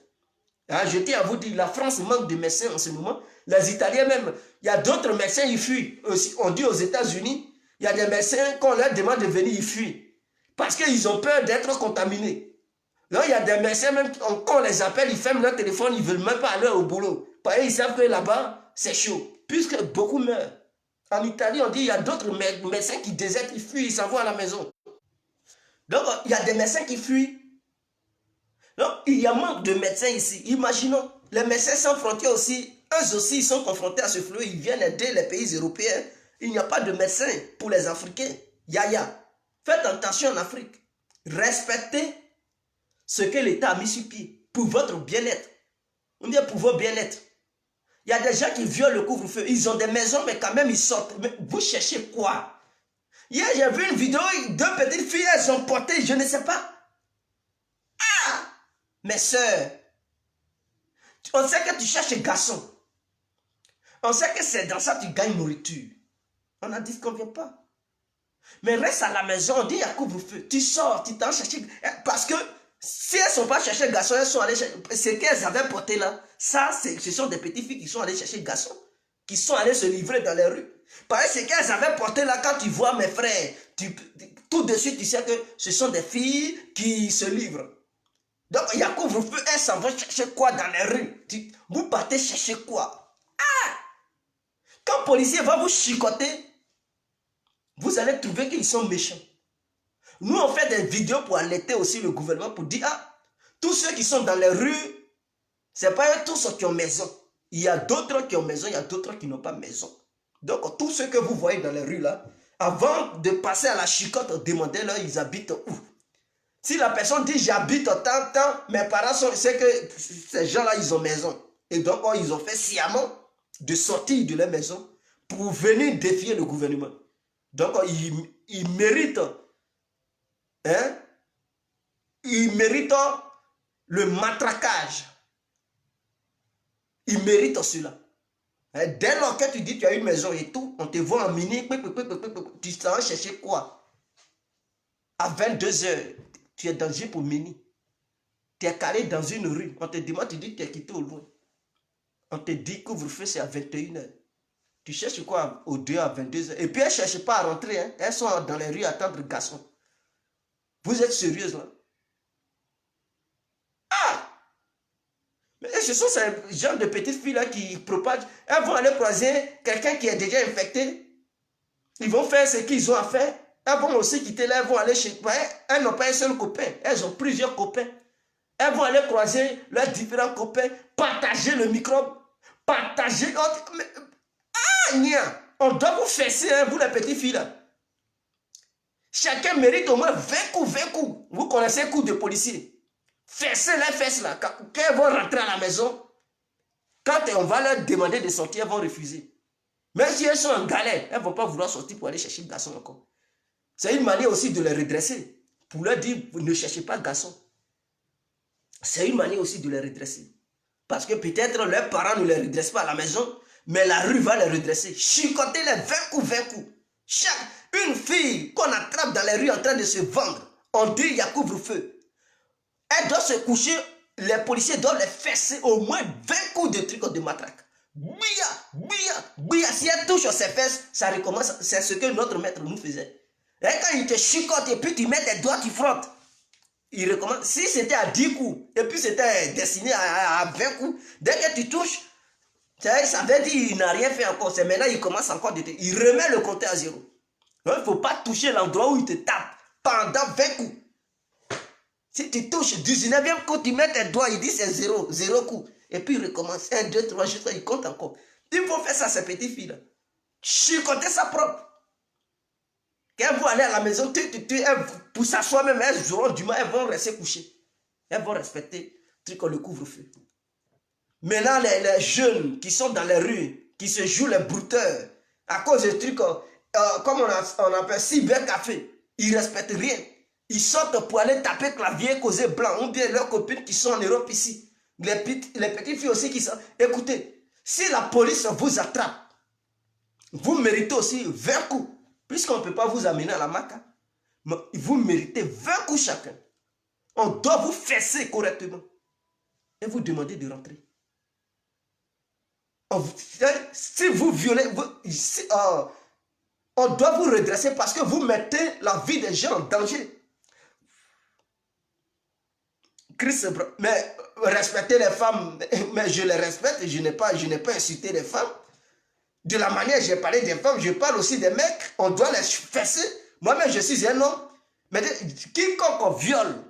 Je tiens à vous dire, la France manque de médecins en ce moment. Les Italiens même, il y a d'autres médecins, ils fuient. On dit aux États-Unis, il y a des médecins, quand on leur demande de venir, ils fuient. Parce qu'ils ont peur d'être contaminés. Là, il y a des médecins, même quand on les appelle, ils ferment leur téléphone, ils ne veulent même pas aller au boulot. Parce qu'ils savent que là-bas, c'est chaud. Puisque beaucoup meurent. En Italie, on dit qu'il y a d'autres médecins qui désertent, ils fuient, ils s'en vont à la maison. Donc, il y a des médecins qui fuient. Donc, il y a manque de médecins ici. Imaginons, les médecins sans frontières aussi, eux aussi, ils sont confrontés à ce flux. Ils viennent aider les pays européens. Il n'y a pas de médecins pour les Africains. Yaya. Faites attention en Afrique. Respectez ce que l'État a mis sur pied pour votre bien-être. Ou bien pour votre bien-être. Il y a des gens qui violent le couvre-feu. Ils ont des maisons, mais quand même, ils sortent. Mais vous cherchez quoi? Hier, j'ai vu une vidéo, deux petites filles, elles ont porté, je ne sais pas. Ah! Mes soeurs, on sait que tu cherches un garçon. On sait que c'est dans ça que tu gagnes nourriture. On a dit qu'on ne vient pas. Mais reste à la maison, on dit il y a couvre-feu. Tu sors, tu t'en cherches. Parce que si elles ne sont pas cherchées garçons, elles sont allées chercher. Ce qu'elles avaient porté là, ça, ce sont des petites filles qui sont allées chercher garçons. Qui sont allées se livrer dans les rues. Parce que ce qu'elles avaient porté là, quand tu vois mes frères, tout de suite tu sais que ce sont des filles qui se livrent. Donc il y a couvre-feu, elles s'en vont chercher quoi dans les rues? Vous partez chercher quoi? Ah! Quand le policier va vous chicoter, vous allez trouver qu'ils sont méchants. Nous, on fait des vidéos pour alerter aussi le gouvernement, pour dire, ah, tous ceux qui sont dans les rues, ce n'est pas eux tous qui ont maison. Il y a d'autres qui ont maison, il y a d'autres qui n'ont pas maison. Donc, tous ceux que vous voyez dans les rues là, avant de passer à la chicote, demandez-leur, ils habitent où? Si la personne dit, j'habite tant, mes parents sont, c'est que ces gens-là, ils ont maison. Et donc, ils ont fait sciemment de sortir de leur maison pour venir défier le gouvernement. Donc, ils méritent, hein, ils méritent le matraquage. Ils méritent cela. Dès lors que tu dis que tu as une maison et tout, on te voit en mini, tu t'en chercher quoi? À 22 h, tu es danger pour mini. Tu es calé dans une rue, on te demande, tu dis que tu es quitté au loin. On te dit couvre-feu, c'est à 21 h. Tu cherches quoi au 2 à 22 h? Et puis elles ne cherchent pas à rentrer, hein. Elles sont dans les rues à attendre garçons. Vous êtes sérieuse là? Ah! Mais ce sont ces genre de petites filles là qui propagent. Elles vont aller croiser quelqu'un qui est déjà infecté. Ils vont faire ce qu'ils ont à faire. Elles vont aussi quitter là, elles vont aller chez... Elles n'ont pas un seul copain, elles ont plusieurs copains. Elles vont aller croiser leurs différents copains, partager le microbe, partager... Ah, nia! On doit vous fesser, hein, vous les petites filles là. Chacun mérite au moins 20 coups, 20 coups. Vous connaissez les coups de policier. Fesser les fesses là. Quand elles vont rentrer à la maison, quand on va leur demander de sortir, elles vont refuser. Même si elles sont en galère, elles ne vont pas vouloir sortir pour aller chercher le garçon encore. C'est une manière aussi de les redresser. Pour leur dire, ne cherchez pas garçon. C'est une manière aussi de les redresser. Parce que peut-être leurs parents ne les redressent pas à la maison, mais la rue va les redresser. Chicoter les 20 coups, 20 coups. Une fille qu'on attrape dans les rues en train de se vendre, on dit il y a couvre-feu. Elle doit se coucher, les policiers doivent les fesser au moins 20 coups de trucs de matraque. Bia. Si elle touche ses fesses, ça recommence. C'est ce que notre maître nous faisait. Et quand il te chicote et puis tu mets tes doigts, tu frottes. Il recommence. Si c'était à 10 coups, et puis c'était destiné à 20 coups, dès que tu touches, ça veut dire qu'il n'a rien fait encore. C'est maintenant il commence encore de te... Il remet le compteur à zéro. Il ne faut pas toucher l'endroit où il te tape pendant 20 coups. Si tu touches 19e coup, tu mets tes doigts, il dit c'est 0 coup. Et puis il recommence 1, 2, 3, juste il compte encore. Il faut faire ça à ces petites filles-là. Chicoter sa propre. Quand elles vont aller à la maison, pour s'asseoir même, elles auront du mal, elles vont rester couchées. Elles vont respecter le couvre-feu. Maintenant, les jeunes qui sont dans les rues, qui se jouent les brouteurs, à cause des trucs, comme on appelle cybercafé, ils ne respectent rien. Ils sortent pour aller taper clavier, causer blanc, ou bien leurs copines qui sont en Europe ici. Les petites filles aussi qui sont... Écoutez, si la police vous attrape, vous méritez aussi 20 coups. Puisqu'on ne peut pas vous amener à la maca, mais vous méritez 20 coups chacun. On doit vous fesser correctement. Et vous demander de rentrer. Si vous violez, on doit vous redresser parce que vous mettez la vie des gens en danger. Christ, mais respecter les femmes, mais je les respecte, je n'ai pas insulté les femmes. De la manière que j'ai parlé des femmes, je parle aussi des mecs, on doit les fesser. Moi-même, je suis un homme. Mais quiconque viole,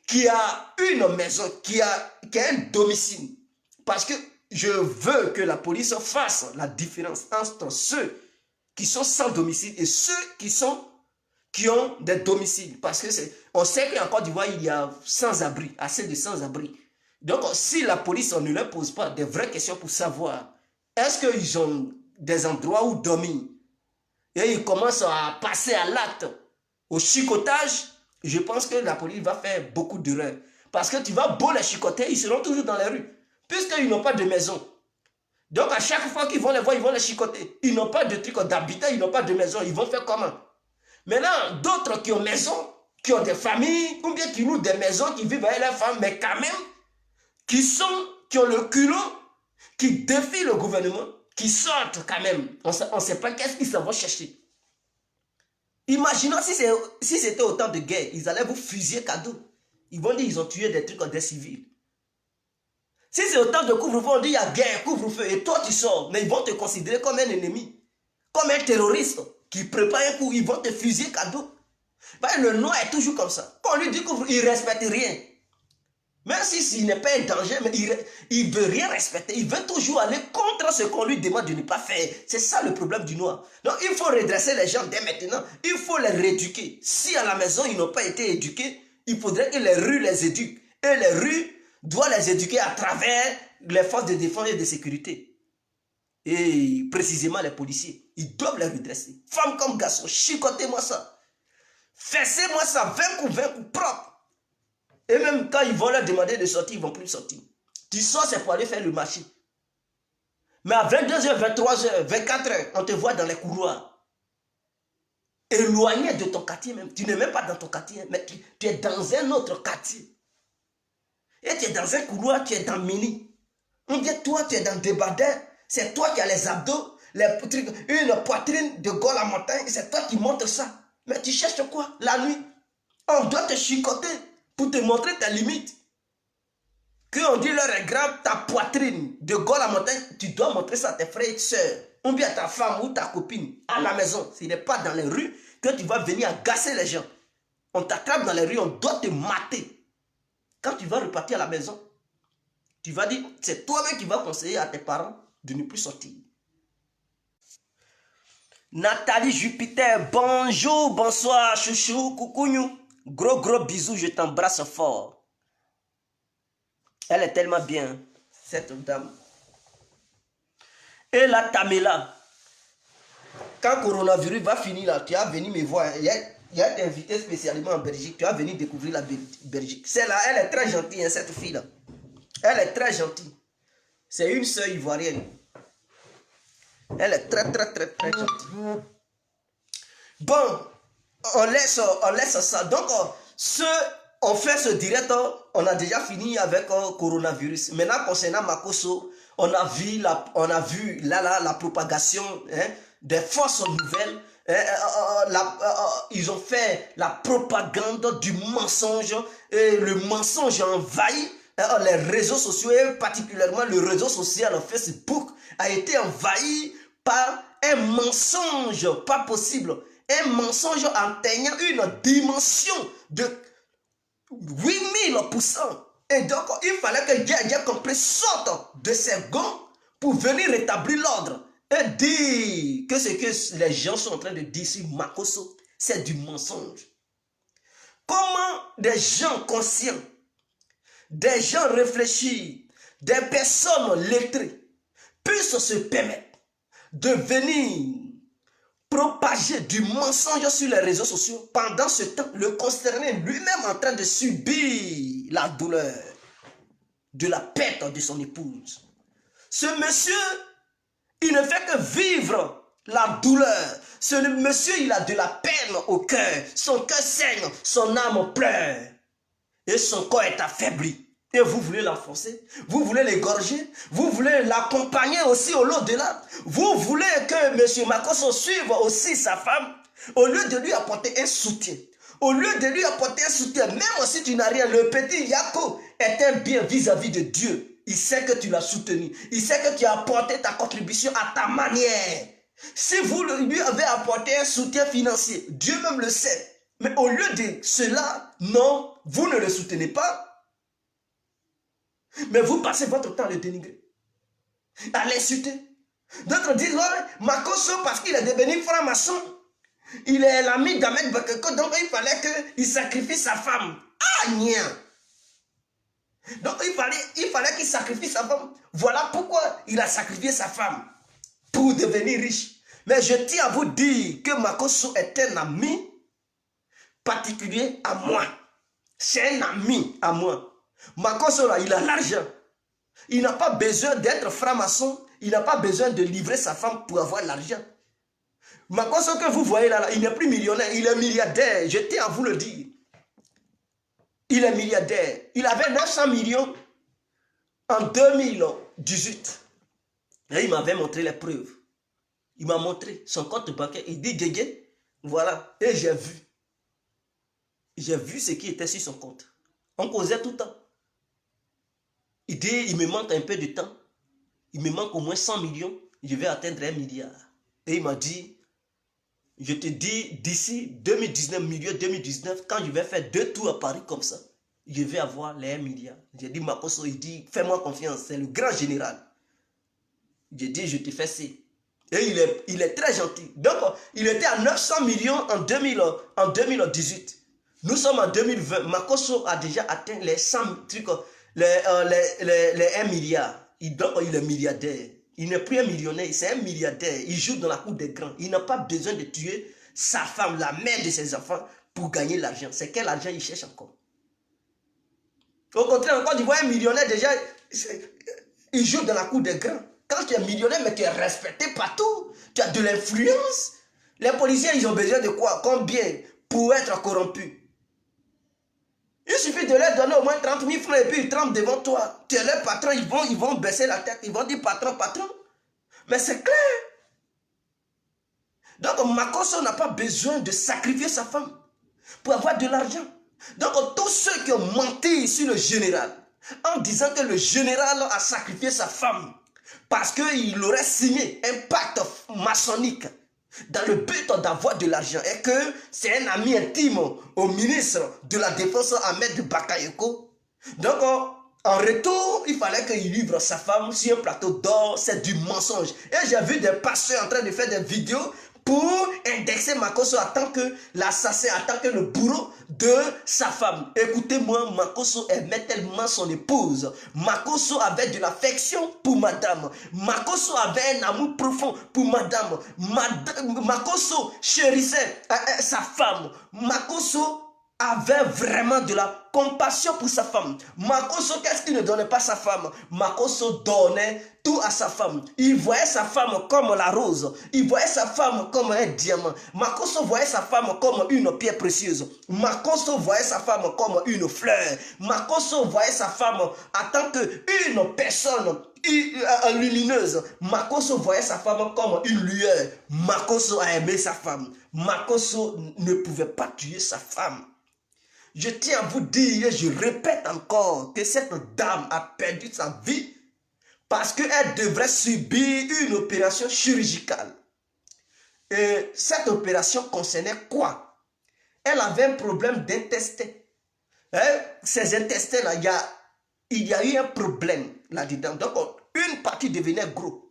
qui a une maison, qui a un domicile, parce que je veux que la police fasse la différence entre ceux qui sont sans domicile et ceux qui ont des domiciles. Parce que on sait qu'en Côte d'Ivoire, il y a sans-abri, assez de sans-abri. Donc, si la police, on ne leur pose pas de vraies questions pour savoir, est-ce qu'ils ont des endroits où dormir, et ils commencent à passer à l'acte, au chicotage, je pense que la police va faire beaucoup d'erreurs. Parce que tu vas beau les chicoter, ils seront toujours dans les rues. Puisqu'ils n'ont pas de maison. Donc à chaque fois qu'ils vont les voir, ils vont les chicoter. Ils n'ont pas de trucs d'habitat, ils n'ont pas de maison. Ils vont faire comment? Maintenant, d'autres qui ont maison, qui ont des familles, ou bien qui louent des maisons, qui vivent avec leurs femmes, mais quand même, qui ont le culot, qui défient le gouvernement, qui sortent quand même. On ne sait pas qu'est-ce qu'ils s'en vont chercher. Imaginons si c'était autant de guerre, ils allaient vous fusiller cadeau. Ils vont dire qu'ils ont tué des trucs des civils. Si c'est autant de couvre-feu, on dit il y a guerre, couvre-feu, et toi tu sors, mais ils vont te considérer comme un ennemi, comme un terroriste qui prépare un coup, ils vont te fusiller cadeau. Ben, le noir est toujours comme ça. Quand on lui dit couvre-feu, il ne respecte rien. Même s'il n'est pas un danger, mais il ne veut rien respecter. Il veut toujours aller contre ce qu'on lui demande de ne pas faire. C'est ça le problème du noir. Donc il faut redresser les gens dès maintenant. Il faut les rééduquer. Si à la maison ils n'ont pas été éduqués, il faudrait que les rues les éduquent. Et les rues doivent les éduquer à travers les forces de défense et de sécurité. Et précisément les policiers. Ils doivent les redresser. Femmes comme garçons, chicotez-moi ça. Fessez-moi ça, 20 coups propres. Et même quand ils vont leur demander de sortir, ils ne vont plus sortir. Tu sors, c'est pour aller faire le marché. Mais à 22h, 23h, 24h, on te voit dans les couloirs. Éloigné de ton quartier même. Tu n'es même pas dans ton quartier, mais tu es dans un autre quartier. Et tu es dans un couloir, tu es dans Mini. On dit toi, tu es dans des badins. C'est toi qui as les abdos, une poitrine de Gaulle à montagne. C'est toi qui montres ça. Mais tu cherches quoi la nuit? On doit te chicoter pour te montrer tes limites. Qu'on dit leur est grave, ta poitrine de Gaulle à montagne, tu dois montrer ça à tes frères et sœurs, ou bien à ta femme ou ta copine, à la maison. Ce n'est pas dans les rues que tu vas venir agacer les gens. On t'attrape dans les rues, on doit te mater. Quand tu vas repartir à la maison, tu vas dire, c'est toi-même qui vas conseiller à tes parents de ne plus sortir. Nathalie Jupiter, bonjour, bonsoir, chouchou, coucounou. Gros bisous, je t'embrasse fort. Elle est tellement bien, cette dame. Et la Tamela, quand le coronavirus va finir là, tu vas venir me voir. Il y a été invité spécialement en Belgique. Tu vas venir découvrir la Belgique. Celle-là, elle est très gentille, hein, cette fille-là. Elle est très gentille. C'est une sœur ivoirienne. Elle est très gentille. Bon, on laisse ça. Donc, on fait ce direct, on a déjà fini avec coronavirus. Maintenant, concernant Makosso, on a vu la propagation des fausses nouvelles. Ils ont fait la propagande du mensonge. Et le mensonge envahit les réseaux sociaux, et particulièrement le réseau social Facebook, a été envahi par un mensonge pas possible. Un mensonge atteignant une dimension de 8000%. Et donc, il fallait que Dja Compré sorte de ses gonds pour venir rétablir l'ordre et dire que ce que les gens sont en train de dire sur Makosso, c'est du mensonge. Comment des gens conscients, des gens réfléchis, des personnes lettrées puissent se permettre de venir propager du mensonge sur les réseaux sociaux pendant ce temps, le concerné lui-même en train de subir la douleur de la perte de son épouse. Ce monsieur, il ne fait que vivre la douleur. Ce monsieur, il a de la peine au cœur. Son cœur saigne, son âme pleure. Et son corps est affaibli. Et vous voulez l'enfoncer, vous voulez l'égorger, vous voulez l'accompagner aussi au delà. Vous voulez que M. Makosso suive aussi sa femme, au lieu de lui apporter un soutien. Au lieu de lui apporter un soutien, même si tu n'as rien, le petit Yako est un bien vis-à-vis de Dieu. Il sait que tu l'as soutenu, il sait que tu as apporté ta contribution à ta manière. Si vous lui avez apporté un soutien financier, Dieu même le sait. Mais au lieu de cela, non, vous ne le soutenez pas. Mais vous passez votre temps à le dénigrer, à l'insulter. D'autres disent, ouais, Makosso, parce qu'il est devenu franc-maçon, il est l'ami d'Ahmed Bakeko, donc il fallait qu'il sacrifie sa femme. Ah, nia. Donc il fallait qu'il sacrifie sa femme. Voilà pourquoi il a sacrifié sa femme, pour devenir riche. Mais je tiens à vous dire que Makosso est un ami particulier à moi. C'est un ami à moi. Makosso, là, il a l'argent. Il n'a pas besoin d'être franc-maçon. Il n'a pas besoin de livrer sa femme pour avoir l'argent. Makosso que vous voyez là, il n'est plus millionnaire, il est milliardaire. Je tiens à vous le dire. Il est milliardaire. Il avait 900 millions en 2018. Et il m'avait montré les preuves. Il m'a montré son compte bancaire. Il dit, Guégué, voilà. Et j'ai vu. J'ai vu ce qui était sur son compte. On causait tout le temps. Il dit, il me manque un peu de temps. Il me manque au moins 100 millions. Je vais atteindre 1 milliard. Et il m'a dit, je te dis, d'ici 2019, milieu 2019, quand je vais faire 2 tours à Paris comme ça, je vais avoir les 1 milliard. J'ai dit, Makosso, il dit, fais-moi confiance, c'est le grand général. J'ai dit, je te fais ci. Et il est très gentil. Donc, il était à 900 millions en 2018. Nous sommes en 2020. Makosso a déjà atteint les 100 trucs, les 1 milliard. Donc, il est milliardaire. Il n'est plus un millionnaire, c'est un milliardaire. Il joue dans la cour des grands. Il n'a pas besoin de tuer sa femme, la mère de ses enfants, pour gagner l'argent. C'est quel argent il cherche encore? Au contraire, encore, tu vois un millionnaire déjà, il joue dans la cour des grands. Quand tu es millionnaire, mais tu es respecté partout, tu as de l'influence. Les policiers, ils ont besoin de quoi? Combien pour être corrompus? Il suffit de leur donner au moins 30 000 francs et puis ils tremblent devant toi. Tu es leur patron, ils vont baisser la tête, ils vont dire patron, patron. Mais c'est clair. Donc Makosso n'a pas besoin de sacrifier sa femme pour avoir de l'argent. Donc tous ceux qui ont menti sur le général, en disant que le général a sacrifié sa femme, parce qu'il aurait signé un pacte maçonnique dans le but d'avoir de l'argent et que c'est un ami intime au ministre de la Défense Ahmed Bakayoko. Donc en retour, il fallait qu'il livre sa femme sur un plateau d'or. C'est du mensonge. Et j'ai vu des pasteurs en train de faire des vidéos pour indexer Makosso en tant que l'assassin, en tant que le bourreau de sa femme. Écoutez-moi, Makosso aimait tellement son épouse. Makosso avait de l'affection pour madame. Makosso avait un amour profond pour madame. Makosso chérissait sa femme. Makosso avait vraiment de la compassion pour sa femme. Makosso, qu'est-ce qu'il ne donnait pas à sa femme? Makosso donnait tout à sa femme. Il voyait sa femme comme la rose. Il voyait sa femme comme un diamant. Makosso voyait sa femme comme une pierre précieuse. Makosso voyait sa femme comme une fleur. Makosso voyait sa femme en tant qu'une personne lumineuse. Makosso voyait sa femme comme une lueur. Makosso a aimé sa femme. Makosso ne pouvait pas tuer sa femme. Je tiens à vous dire, et je répète encore, que cette dame a perdu sa vie parce qu'elle devrait subir une opération chirurgicale. Et cette opération concernait quoi? Elle avait un problème d'intestin. Ses intestins-là, il y a eu un problème là-dedans. Donc, une partie devenait gros.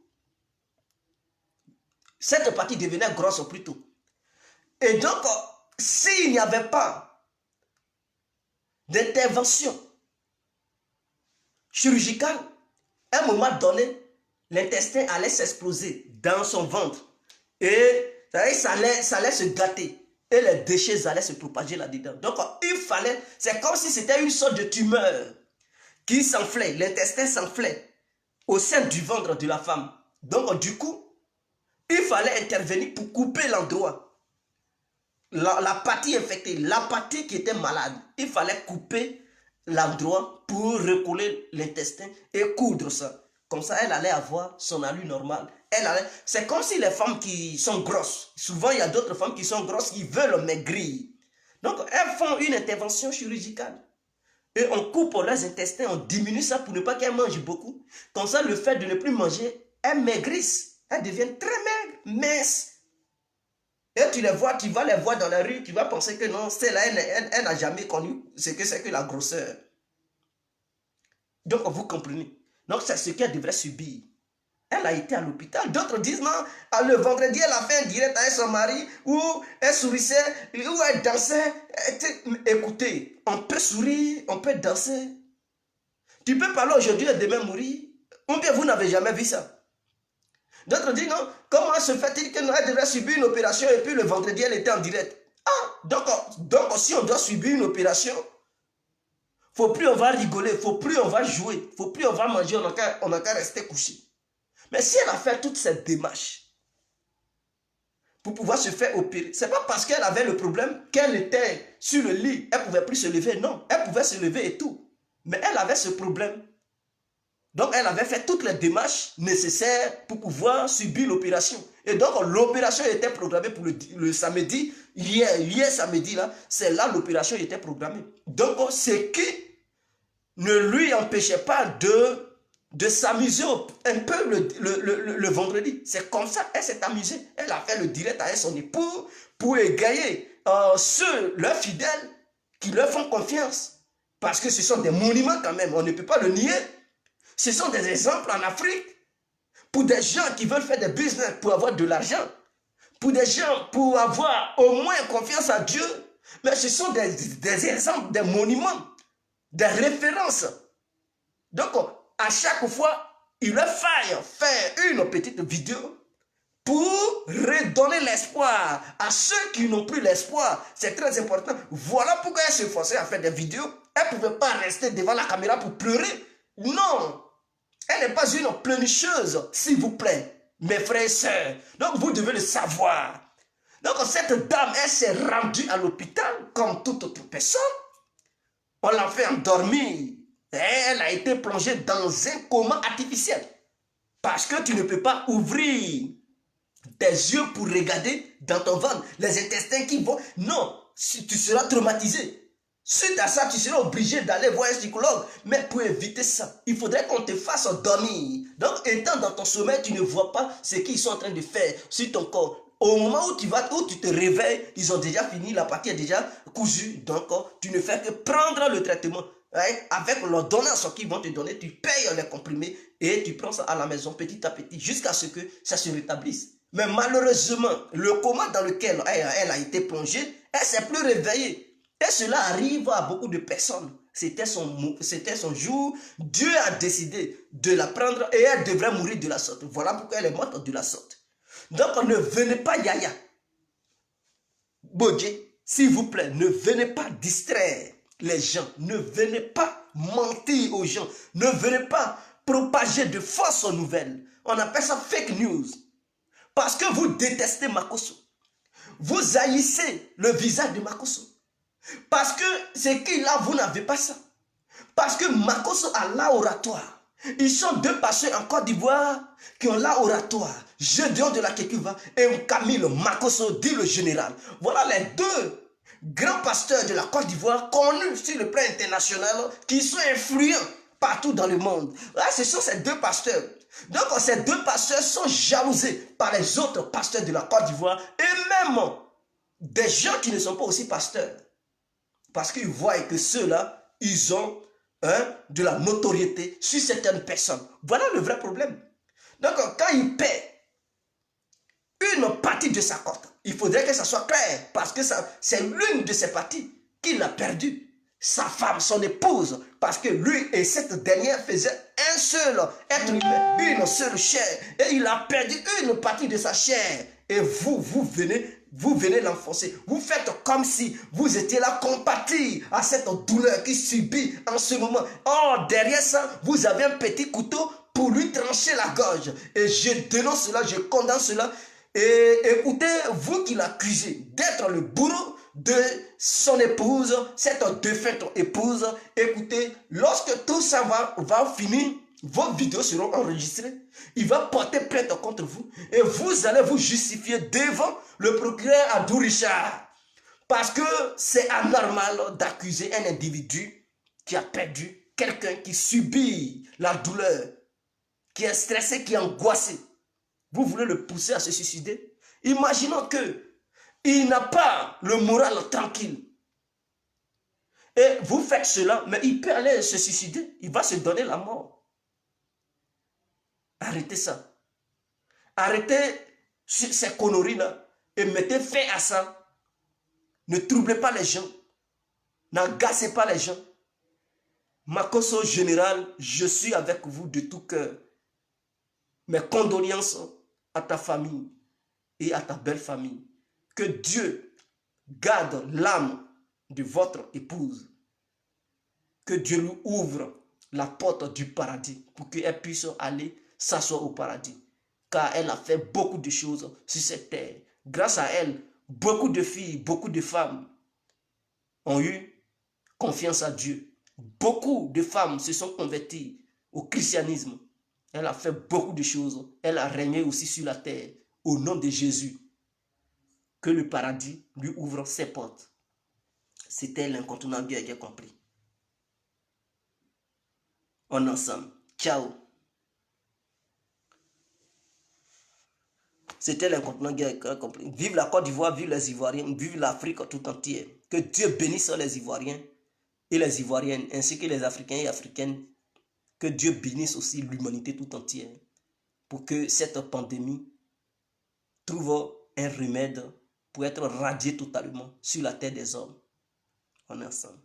Cette partie devenait grosse plutôt. Et donc, s'il n'y avait pas d'intervention chirurgicale, à un moment donné, l'intestin allait s'exploser dans son ventre. Et ça allait se gâter. Et les déchets allaient se propager là-dedans. Donc, il fallait, c'est comme si c'était une sorte de tumeur qui s'enflait. L'intestin s'enflait au sein du ventre de la femme. Donc, du coup, il fallait intervenir pour couper l'endroit. La partie infectée, la partie qui était malade, il fallait couper l'endroit pour recoller l'intestin et coudre ça. Comme ça, elle allait avoir son allure normale. C'est comme si les femmes qui sont grosses, souvent il y a d'autres femmes qui sont grosses qui veulent maigrir. Donc, elles font une intervention chirurgicale. Et on coupe leurs intestins, on diminue ça pour ne pas qu'elles mangent beaucoup. Comme ça, le fait de ne plus manger, elles maigrissent. Elles deviennent très maigres, minces. Et tu vas les voir dans la rue, tu vas penser que non, celle-là, elle n'a jamais connu ce que c'est que la grosseur. Donc, vous comprenez. Donc, c'est ce qu'elle devrait subir. Elle a été à l'hôpital. D'autres disent non, le vendredi, elle a fait un direct avec son mari, où elle sourissait, où elle dansait. Écoutez, on peut sourire, on peut danser. Tu peux parler aujourd'hui et demain mourir. Ou bien vous n'avez jamais vu ça. D'autres disent non, comment se fait-il qu'elle devrait subir une opération et puis le vendredi elle était en direct? Ah, donc si on doit subir une opération, faut plus on va rigoler, faut plus on va jouer, faut plus on va manger, on n'a qu'à rester couché. Mais si elle a fait toute cette démarche pour pouvoir se faire opérer, ce n'est pas parce qu'elle avait le problème qu'elle était sur le lit, elle ne pouvait plus se lever, non. Elle pouvait se lever et tout. Mais elle avait ce problème. Donc, elle avait fait toutes les démarches nécessaires pour pouvoir subir l'opération. Et donc, l'opération était programmée pour le samedi. Hier samedi, là, c'est là l'opération était programmée. Donc, ce qui ne lui empêchait pas de s'amuser un peu le vendredi. C'est comme ça, elle s'est amusée. Elle a fait le direct avec son époux pour égayer ceux, leurs fidèles, qui leur font confiance. Parce que ce sont des monuments quand même, on ne peut pas le nier. Ce sont des exemples en Afrique pour des gens qui veulent faire des business pour avoir de l'argent, pour des gens pour avoir au moins confiance en Dieu. Mais ce sont des exemples, des monuments, des références. Donc, à chaque fois, il leur faille faire une petite vidéo pour redonner l'espoir à ceux qui n'ont plus l'espoir. C'est très important. Voilà pourquoi elle se forçait à faire des vidéos. Elle ne pouvait pas rester devant la caméra pour pleurer. Non. Elle n'est pas une pleurnicheuse, s'il vous plaît, mes frères et sœurs. Donc, vous devez le savoir. Donc, cette dame, elle s'est rendue à l'hôpital comme toute autre personne. On l'a fait endormir. Et elle a été plongée dans un coma artificiel. Parce que tu ne peux pas ouvrir tes yeux pour regarder dans ton ventre les intestins qui vont. Non, tu seras traumatisé. Suite à ça, tu seras obligé d'aller voir un psychologue. Mais pour éviter ça, il faudrait qu'on te fasse dormir. Donc, étant dans ton sommeil, tu ne vois pas ce qu'ils sont en train de faire sur ton corps. Au moment où tu te réveilles, ils ont déjà fini, la partie est déjà cousue. Donc, tu ne fais que prendre le traitement. Hein, avec l'ordonnance qu'ils vont te donner, tu payes les comprimés et tu prends ça à la maison petit à petit jusqu'à ce que ça se rétablisse. Mais malheureusement, le coma dans lequel elle a été plongée, elle ne s'est plus réveillée. Et cela arrive à beaucoup de personnes. C'était son jour. Dieu a décidé de la prendre et elle devrait mourir de la sorte. Voilà pourquoi elle est morte de la sorte. Donc ne venez pas, Yaya, Bodje, s'il vous plaît, ne venez pas distraire les gens. Ne venez pas mentir aux gens. Ne venez pas propager de fausses nouvelles. On appelle ça fake news. Parce que vous détestez Makosso. Vous haïssez le visage de Makosso. Parce que c'est qu'il a, vous n'avez pas ça. Parce que Makosso a l'oratoire. Ils sont deux pasteurs en Côte d'Ivoire qui ont l'oratoire. Gédéon de la Kekuva et Camille Makosso, dit le général. Voilà les deux grands pasteurs de la Côte d'Ivoire connus sur le plan international qui sont influents partout dans le monde. Là, ce sont ces deux pasteurs. Donc, ces deux pasteurs sont jalousés par les autres pasteurs de la Côte d'Ivoire et même des gens qui ne sont pas aussi pasteurs. Parce qu'ils voient que ceux-là, ils ont de la notoriété sur certaines personnes. Voilà le vrai problème. Donc, quand il paie une partie de sa cote, il faudrait que ça soit clair. Parce que c'est l'une de ses parties qu'il a perdue. Sa femme, son épouse. Parce que lui et cette dernière faisaient un seul être humain, une seule chair. Et il a perdu une partie de sa chair. Et vous venez l'enfoncer. Vous faites comme si vous étiez là compati à cette douleur qu'il subit en ce moment. Or, derrière ça, vous avez un petit couteau pour lui trancher la gorge. Et je dénonce cela, je condamne cela. Et écoutez, vous qui l'accusez d'être le bourreau de son épouse, cette défunte épouse, écoutez, lorsque tout ça va finir, vos vidéos seront enregistrées. Il va porter plainte contre vous et vous allez vous justifier devant le procureur Abdou Richard. Parce que c'est anormal d'accuser un individu qui a perdu quelqu'un qui subit la douleur, qui est stressé, qui est angoissé. Vous voulez le pousser à se suicider? Imaginons qu'il n'a pas le moral tranquille. Et vous faites cela, mais il peut aller se suicider. Il va se donner la mort. Arrêtez ça. Arrêtez ces conneries-là et mettez fin à ça. Ne troublez pas les gens. N'agacez pas les gens. Makosso général, je suis avec vous de tout cœur. Mes condoléances à ta famille et à ta belle famille. Que Dieu garde l'âme de votre épouse. Que Dieu lui ouvre la porte du paradis pour qu'elle puisse aller s'asseoir au paradis. car elle a fait beaucoup de choses sur cette terre. Grâce à elle, beaucoup de filles, beaucoup de femmes ont eu confiance à Dieu. Beaucoup de femmes se sont converties au christianisme. Elle a fait beaucoup de choses. Elle a régné aussi sur la terre. Au nom de Jésus, que le paradis lui ouvre ses portes. C'était l'incontournable qui a compris. On est ensemble. Ciao. C'était l'incontournable qui a compris. Vive la Côte d'Ivoire, vive les Ivoiriens, vive l'Afrique tout entière. Que Dieu bénisse les Ivoiriens et les Ivoiriennes, ainsi que les Africains et Africaines. Que Dieu bénisse aussi l'humanité tout entière. Pour que cette pandémie trouve un remède pour être radiée totalement sur la terre des hommes. On est ensemble.